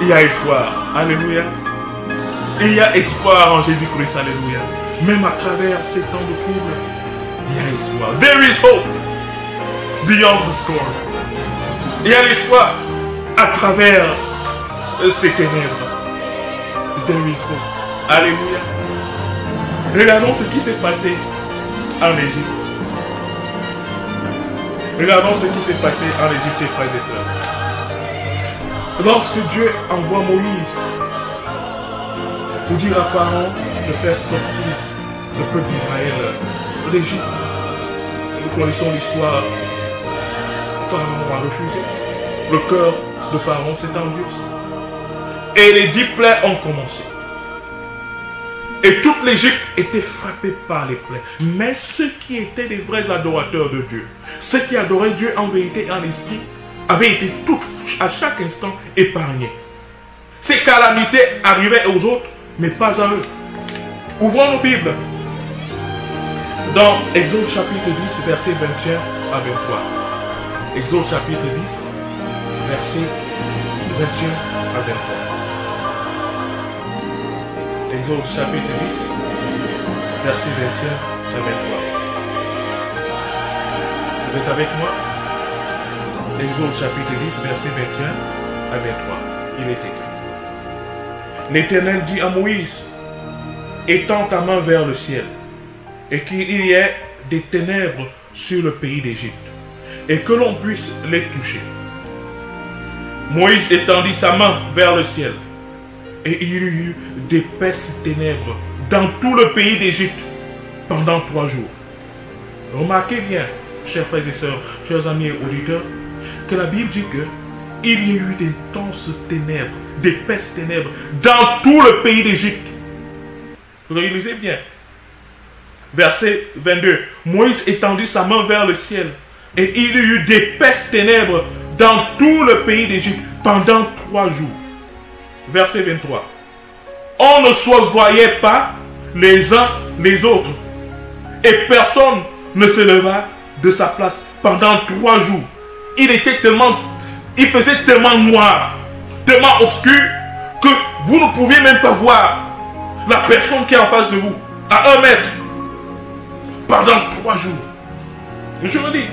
il y a espoir. Alléluia. Il y a espoir en Jésus-Christ. Alléluia. Même à travers ces temps de trouble, il y a espoir. There is hope beyond the storm. Il y a l'espoir à travers ces ténèbres. There is hope. Alléluia. Regardons ce qui s'est passé en Égypte. Regardons ce qui s'est passé en Égypte, chers frères et sœurs. Lorsque Dieu envoie Moïse pour dire à Pharaon de faire sortir le peuple d'Israël d'Égypte, nous connaissons l'histoire. Pharaon a refusé. Le cœur de Pharaon s'est endurci. Et les 10 plaies ont commencé. Et toute l'Égypte était frappée par les plaies. Mais ceux qui étaient des vrais adorateurs de Dieu, ceux qui adoraient Dieu en vérité et en esprit, avaient été à chaque instant épargnés. Ces calamités arrivaient aux autres, mais pas à eux. Ouvrons nos Bibles. Dans Exode chapitre 10, verset 21 à 23. Exode chapitre 10, verset 21 à 23. Exode chapitre 10, verset 21 à 23. Vous êtes avec moi? Exode chapitre 10, verset 21 à 23. Il est écrit. L'Éternel dit à Moïse, étends ta main vers le ciel, et qu'il y ait des ténèbres sur le pays d'Égypte, et que l'on puisse les toucher. Moïse étendit sa main vers le ciel, et il y eut d'épaisses ténèbres dans tout le pays d'Égypte pendant 3 jours. Remarquez bien, chers frères et sœurs, chers amis et auditeurs, que la Bible dit que il y a eu d'intenses ténèbres, d'épaisses ténèbres dans tout le pays d'Égypte. Vous lisez bien. Verset 22. Moïse étendit sa main vers le ciel, et il y eut d'épaisses ténèbres dans tout le pays d'Égypte pendant 3 jours. Verset 23. On ne se voyait pas les uns les autres, et personne ne se leva de sa place pendant 3 jours. Il faisait tellement noir, tellement obscur, que vous ne pouviez même pas voir la personne qui est en face de vous, à 1 mètre, pendant 3 jours. Je le dis.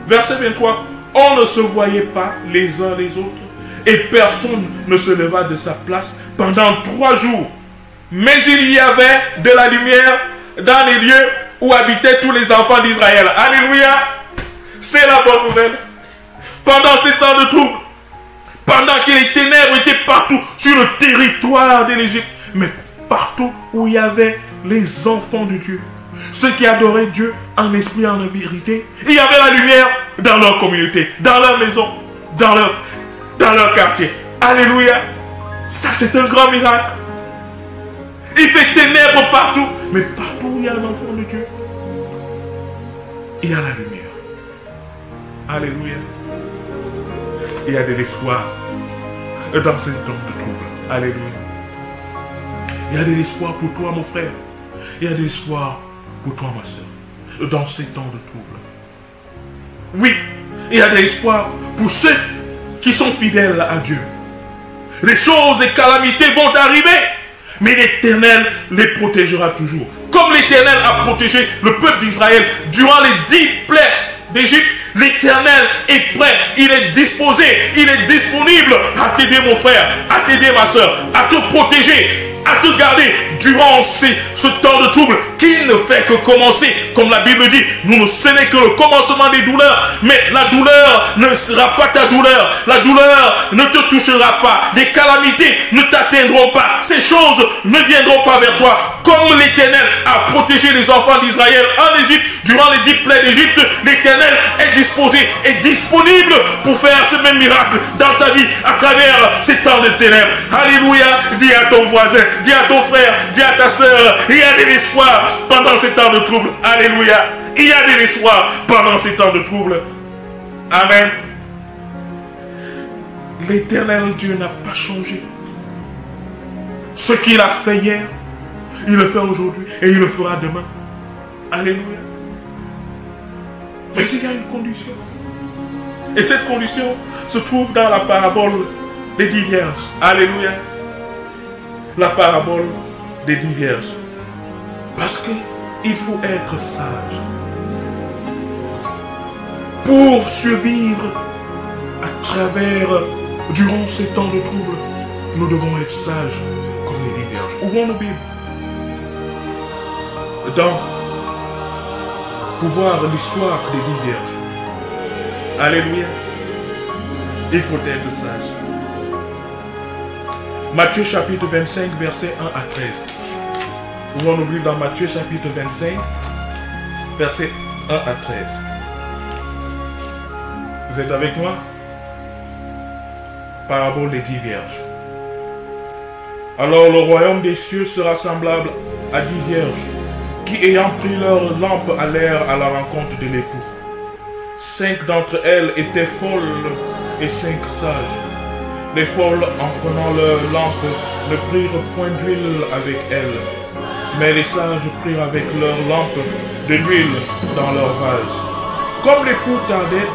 Verset 23. On ne se voyait pas les uns les autres, et personne ne se leva de sa place pendant 3 jours. Mais il y avait de la lumière dans les lieux où habitaient tous les enfants d'Israël. Alléluia. C'est la bonne nouvelle. Pendant ces temps de trouble, pendant que les ténèbres étaient partout sur le territoire de l'Égypte, mais partout où il y avait les enfants de Dieu, ceux qui adoraient Dieu en esprit et en vérité, il y avait la lumière dans leur communauté, dans leur maison, dans leur quartier. Alléluia. Ça, c'est un grand miracle. Il fait ténèbres partout, mais partout où il y a un enfant de Dieu, il y a la lumière. Alléluia. Il y a de l'espoir dans ces temps de trouble. Alléluia. Il y a de l'espoir pour toi, mon frère. Il y a de l'espoir pour toi, ma soeur, dans ces temps de trouble. Oui, il y a de l'espoir pour ceux qui sont fidèles à Dieu. Les choses et calamités vont arriver, mais l'Éternel les protégera toujours. Comme l'Éternel a protégé le peuple d'Israël durant les 10 plaies d'Égypte, l'Éternel est prêt, il est disposé, il est disponible à t'aider, mon frère, à t'aider, ma soeur, à te protéger, à te garder durant ce temps de trouble qui ne fait que commencer. Comme la Bible dit, ce n'est que le commencement des douleurs, mais la douleur ne sera pas ta douleur, la douleur ne te touchera pas, les calamités ne t'atteindront pas, ces choses ne viendront pas vers toi. Comme l'Éternel a protégé les enfants d'Israël en Égypte durant les 10 plaies d'Égypte, l'Éternel est disposé et disponible pour faire ce même miracle dans ta vie à travers ces temps de ténèbres. Alléluia. Dis à ton voisin, dis à ton frère, dis à ta soeur, il y a de l'espoir pendant ces temps de trouble. Alléluia. Il y a de l'espoir pendant ces temps de trouble. Amen. L'Éternel Dieu n'a pas changé. Ce qu'il a fait hier, il le fait aujourd'hui et il le fera demain. Alléluia. Mais il y a une condition. Et cette condition se trouve dans la parabole des 10 vierges. Alléluia. La parabole des 10 vierges. Parce qu'il faut être sage pour survivre durant ces temps de trouble, nous devons être sages comme les 10 vierges. Ouvrons nos Bibles. Pour voir l'histoire des 10 vierges. Alléluia. Il faut être sage. Matthieu chapitre 25, versets 1 à 13. Ouvrons nos Bibles dans Matthieu chapitre 25, versets 1 à 13. Vous êtes avec moi? Parabole des 10 vierges. Alors le royaume des cieux sera semblable à 10 vierges qui, ayant pris leur lampe, allèrent à la rencontre de l'époux. 5 d'entre elles étaient folles et 5 sages. Les folles, en prenant leur lampe, ne prirent point d'huile avec elles, mais les sages prirent avec leur lampe de l'huile dans leur vase. Comme l'époux tardait,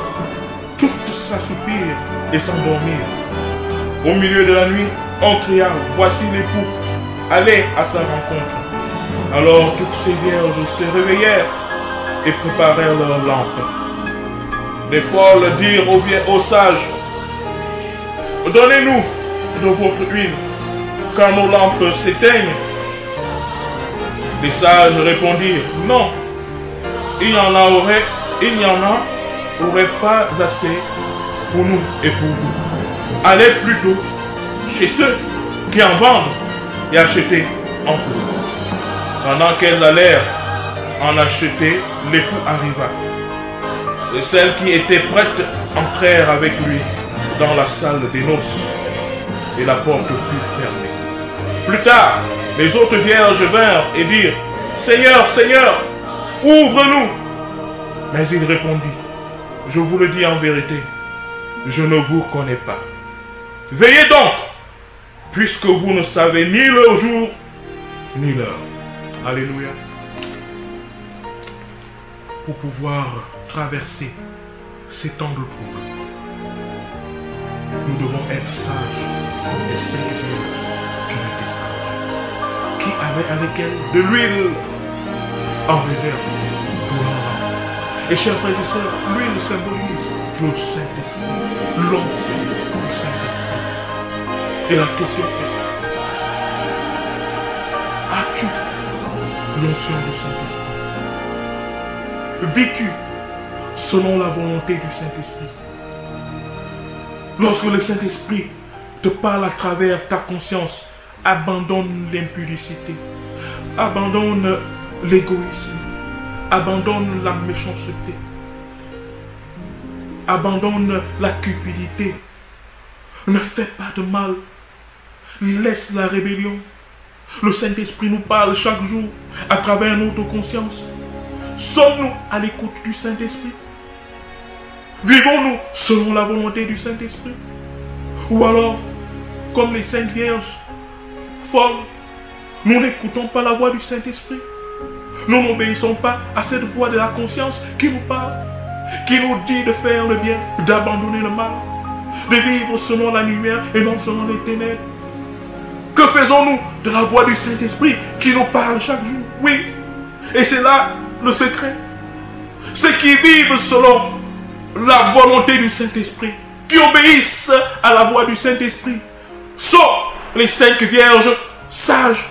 toutes s'assoupirent et s'endormirent. Au milieu de la nuit, on cria, voici l'époux, allez à sa rencontre. Alors toutes ces vierges se réveillèrent et préparèrent leurs lampes. Les folles dirent aux sages, donnez-nous de votre huile, car nos lampes s'éteignent. Les sages répondirent, non, il n'y en aurait pas assez pour nous et pour vous. Allez plutôt chez ceux qui en vendent et achetez en peu. Pendant qu'elles allèrent en acheter, l'époux arriva. Et celles qui étaient prêtes entrèrent avec lui dans la salle des noces, et la porte fut fermée. Plus tard, les autres vierges vinrent et dirent, Seigneur, Seigneur, ouvre-nous. Mais il répondit, je vous le dis en vérité, je ne vous connais pas. Veillez donc, puisque vous ne savez ni le jour, ni l'heure. Alléluia. Pour pouvoir traverser ces temps de trouble, nous devons être sages comme les 5 vierges qui étaient sages, qui avaient avec elles de l'huile en réserve pour leur lampe. Et chers frères et sœurs, l'huile symbolise le Saint-Esprit, l'onction du Saint-Esprit. Et la question est, as-tu l'onction du Saint-Esprit? Vis-tu selon la volonté du Saint-Esprit? Lorsque le Saint-Esprit te parle à travers ta conscience, abandonne l'impudicité, abandonne l'égoïsme, abandonne la méchanceté, abandonne la cupidité, ne fais pas de mal, laisse la rébellion. Le Saint-Esprit nous parle chaque jour à travers notre conscience. Sommes-nous à l'écoute du Saint-Esprit? Vivons-nous selon la volonté du Saint-Esprit? Ou alors, comme les 5 vierges folles, nous n'écoutons pas la voix du Saint-Esprit? Nous n'obéissons pas à cette voix de la conscience qui nous parle, qui nous dit de faire le bien, d'abandonner le mal, de vivre selon la lumière et non selon les ténèbres. Que faisons-nous de la voix du Saint-Esprit qui nous parle chaque jour? Oui, et c'est là le secret. Ceux qui vivent selon la volonté du Saint-Esprit, qui obéissent à la voix du Saint-Esprit, sont les 5 vierges sages,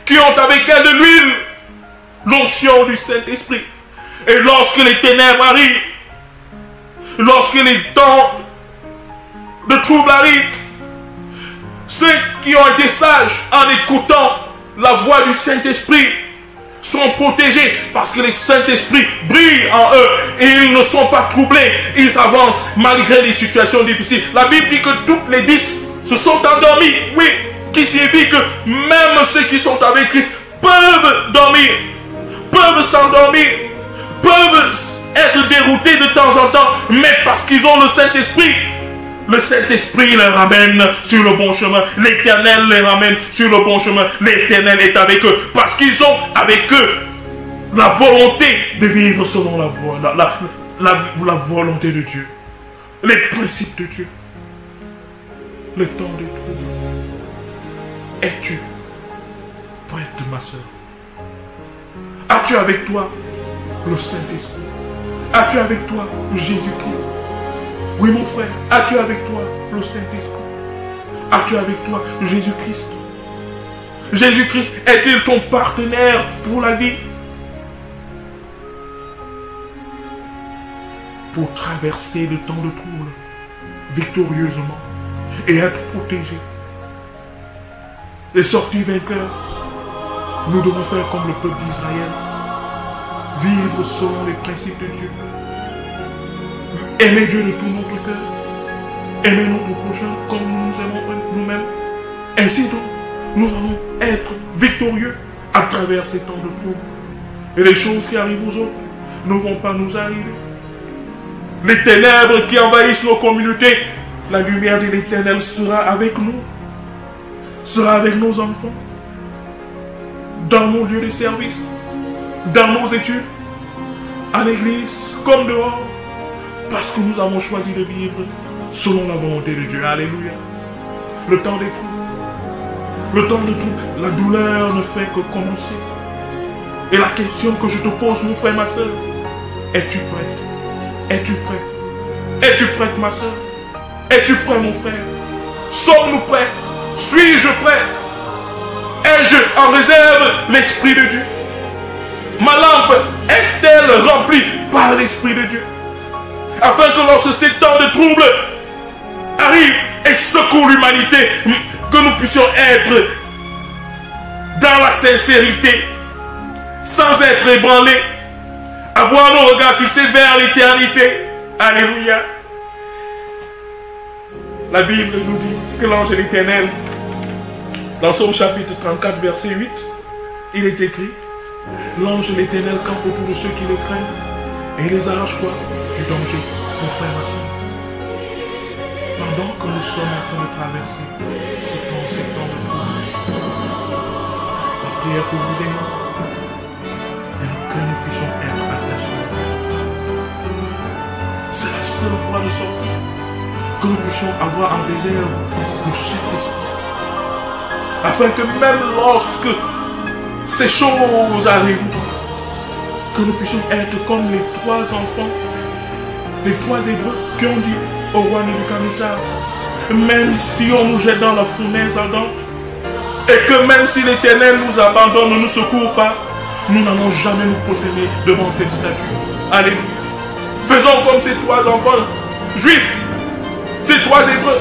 qui ont avec elles de l'huile, l'onction du Saint-Esprit. Et lorsque les ténèbres arrivent, lorsque les temps de trouble arrivent, ceux qui ont été sages en écoutant la voix du Saint-Esprit sont protégés parce que le Saint-Esprit brille en eux et ils ne sont pas troublés. Ils avancent malgré les situations difficiles. La Bible dit que toutes les 10 se sont endormis. Oui, qui signifie que même ceux qui sont avec Christ peuvent dormir, peuvent s'endormir, peuvent être déroutés de temps en temps, mais parce qu'ils ont le Saint-Esprit. Le Saint-Esprit les ramène sur le bon chemin. L'Éternel les ramène sur le bon chemin. L'Éternel est avec eux parce qu'ils ont avec eux la volonté de vivre selon la volonté de Dieu. Les principes de Dieu. Le temps de trouble. Es-tu prête, ma soeur? As-tu avec toi le Saint-Esprit? As-tu avec toi Jésus-Christ? Oui, mon frère, as-tu avec toi le Saint-Esprit? As-tu avec toi Jésus-Christ? Jésus-Christ est-il ton partenaire pour la vie? Pour traverser le temps de trouble victorieusement et être protégé et sortir vainqueur, nous devons faire comme le peuple d'Israël, vivre selon les principes de Dieu, aimer Dieu de tout notre cœur, aimer notre prochain comme nous nous aimons nous-mêmes. Ainsi donc, nous allons être victorieux à travers ces temps de trouble. Et les choses qui arrivent aux autres ne vont pas nous arriver. Les ténèbres qui envahissent nos communautés, la lumière de l'Éternel sera avec nous, sera avec nos enfants, dans nos lieux de service, dans nos études, à l'église comme dehors, parce que nous avons choisi de vivre selon la volonté de Dieu. Alléluia. Le temps des troubles, le temps de trouble, la douleur ne fait que commencer. Et la question que je te pose, mon frère, ma soeur, es-tu prête? Es-tu prêt? Es-tu prête, ma soeur? Es-tu prêt, mon frère? Sommes-nous prêts? Suis-je prêt? Ai-je en réserve l'Esprit de Dieu? Ma lampe est-elle remplie par l'Esprit de Dieu? Afin que lorsque ces temps de trouble arrivent et secouent l'humanité, que nous puissions être dans la sincérité, sans être ébranlés, avoir nos regards fixés vers l'éternité. Alléluia. La Bible nous dit que l'ange de l'Éternel, dans son chapitre 34, verset 8, il est écrit: l'ange de l'Éternel campe autour de ceux qui le craignent et les arrache quoi? Du danger, mon frère, ma soeur. Pendant que nous sommes en train de traverser ces temps de trouble, la prière pour vous et moi, et que nous puissions être attachés à Dieu. C'est la seule voie de sortie. Que nous puissions avoir en réserve le Saint-Esprit. Afin que même lorsque ces choses arrivent, que nous puissions être comme les trois enfants, les trois Hébreux qui ont dit au roi Nebuchadnezzar: même si on nous jette dans la fournaise ardente, et que même si l'Éternel nous abandonne, ne nous secourt pas, nous n'allons jamais nous prosterner devant cette statue. Alléluia. Faisons comme ces trois enfants juifs, ces trois Hébreux,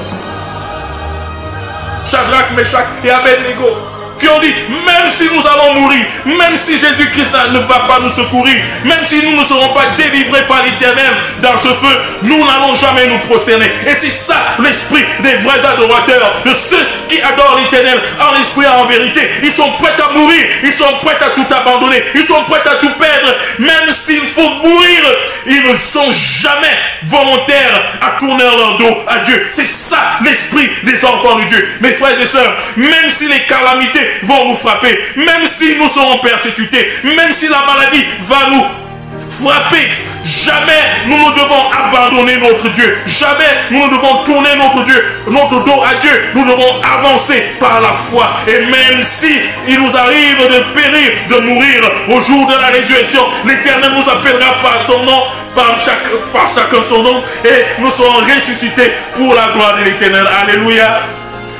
Shadrach, Meshach et Abednego, qui ont dit: même si nous allons mourir, même si Jésus-Christ ne va pas nous secourir, même si nous ne serons pas délivrés par l'Éternel dans ce feu, nous n'allons jamais nous prosterner. Et c'est ça l'esprit des vrais adorateurs, de ceux qui adorent l'Éternel en esprit et en vérité. Ils sont prêts à mourir, ils sont prêts à tout abandonner, ils sont prêts à tout perdre, même s'il faut mourir. Ils ne sont jamais volontaires à tourner leur dos à Dieu. C'est ça l'esprit des enfants de Dieu. Mes frères et sœurs, même si les calamités vont nous frapper, même si nous serons persécutés, même si la maladie va nous frapper, jamais nous ne devons abandonner notre Dieu. Jamais nous ne devons tourner notre dos à Dieu. Nous devons avancer par la foi. Et même si il nous arrive de périr, de mourir au jour de la résurrection, l'Éternel nous appellera par son nom, par chacun son nom, et nous serons ressuscités pour la gloire de l'Éternel. Alléluia.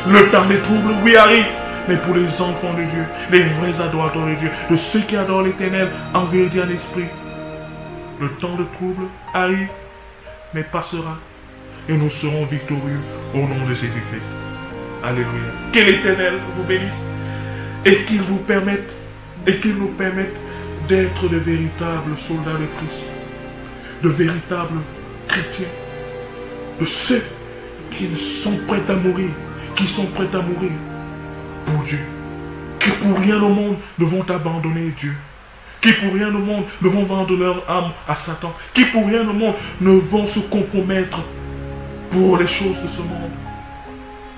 Le temps des troubles, oui, arrive. Mais pour les enfants de Dieu, les vrais adorateurs de Dieu, de ceux qui adorent l'Éternel en vérité et en esprit, le temps de trouble arrive, mais passera, et nous serons victorieux au nom de Jésus-Christ. Alléluia. Que l'Éternel vous bénisse et qu'il vous permette, et qu'il nous permette d'être de véritables soldats de Christ, de véritables chrétiens, de ceux qui sont prêts à mourir, pour Dieu, qui pour rien au monde ne vont abandonner Dieu, qui pour rien au monde ne vont vendre leur âme à Satan, qui pour rien au monde ne vont se compromettre pour les choses de ce monde.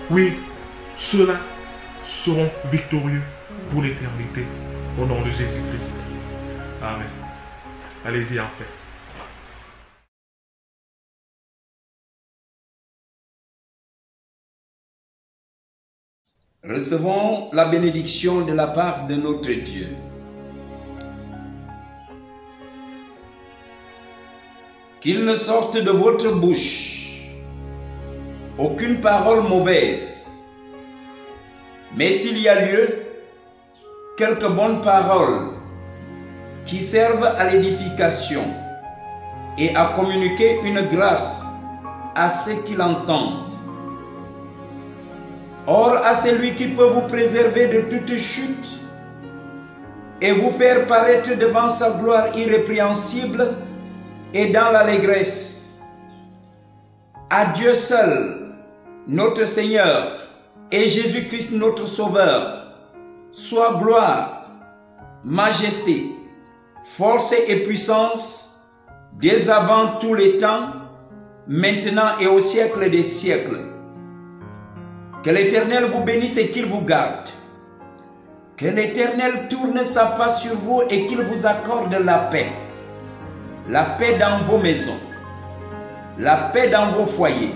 Oui, ceux-là seront victorieux pour l'éternité, au nom de Jésus-Christ. Amen. Allez-y en paix. Recevons la bénédiction de la part de notre Dieu. Qu'il ne sorte de votre bouche aucune parole mauvaise. Mais s'il y a lieu, quelques bonnes paroles qui servent à l'édification et à communiquer une grâce à ceux qui l'entendent. Or, à celui qui peut vous préserver de toute chute et vous faire paraître devant sa gloire irrépréhensible et dans l'allégresse. À Dieu seul, notre Seigneur, et Jésus-Christ notre Sauveur, soit gloire, majesté, force et puissance, dès avant tous les temps, maintenant et au siècle des siècles. Que l'Éternel vous bénisse et qu'il vous garde. Que l'Éternel tourne sa face sur vous et qu'il vous accorde la paix. La paix dans vos maisons, la paix dans vos foyers,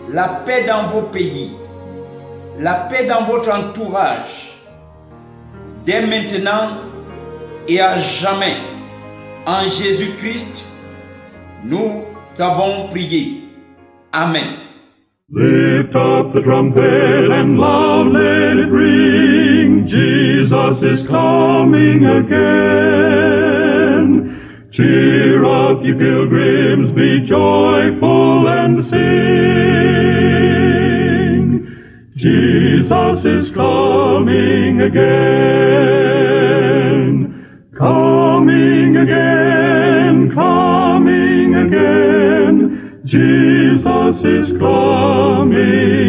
la paix dans vos pays, la paix dans votre entourage, dès maintenant et à jamais. En Jésus-Christ, nous avons prié. Amen. Lift up the trumpet and loud let it ring. Jesus is coming again. Cheer up, ye pilgrims, be joyful and sing. Jesus is coming again. Coming again, coming again. Jesus is coming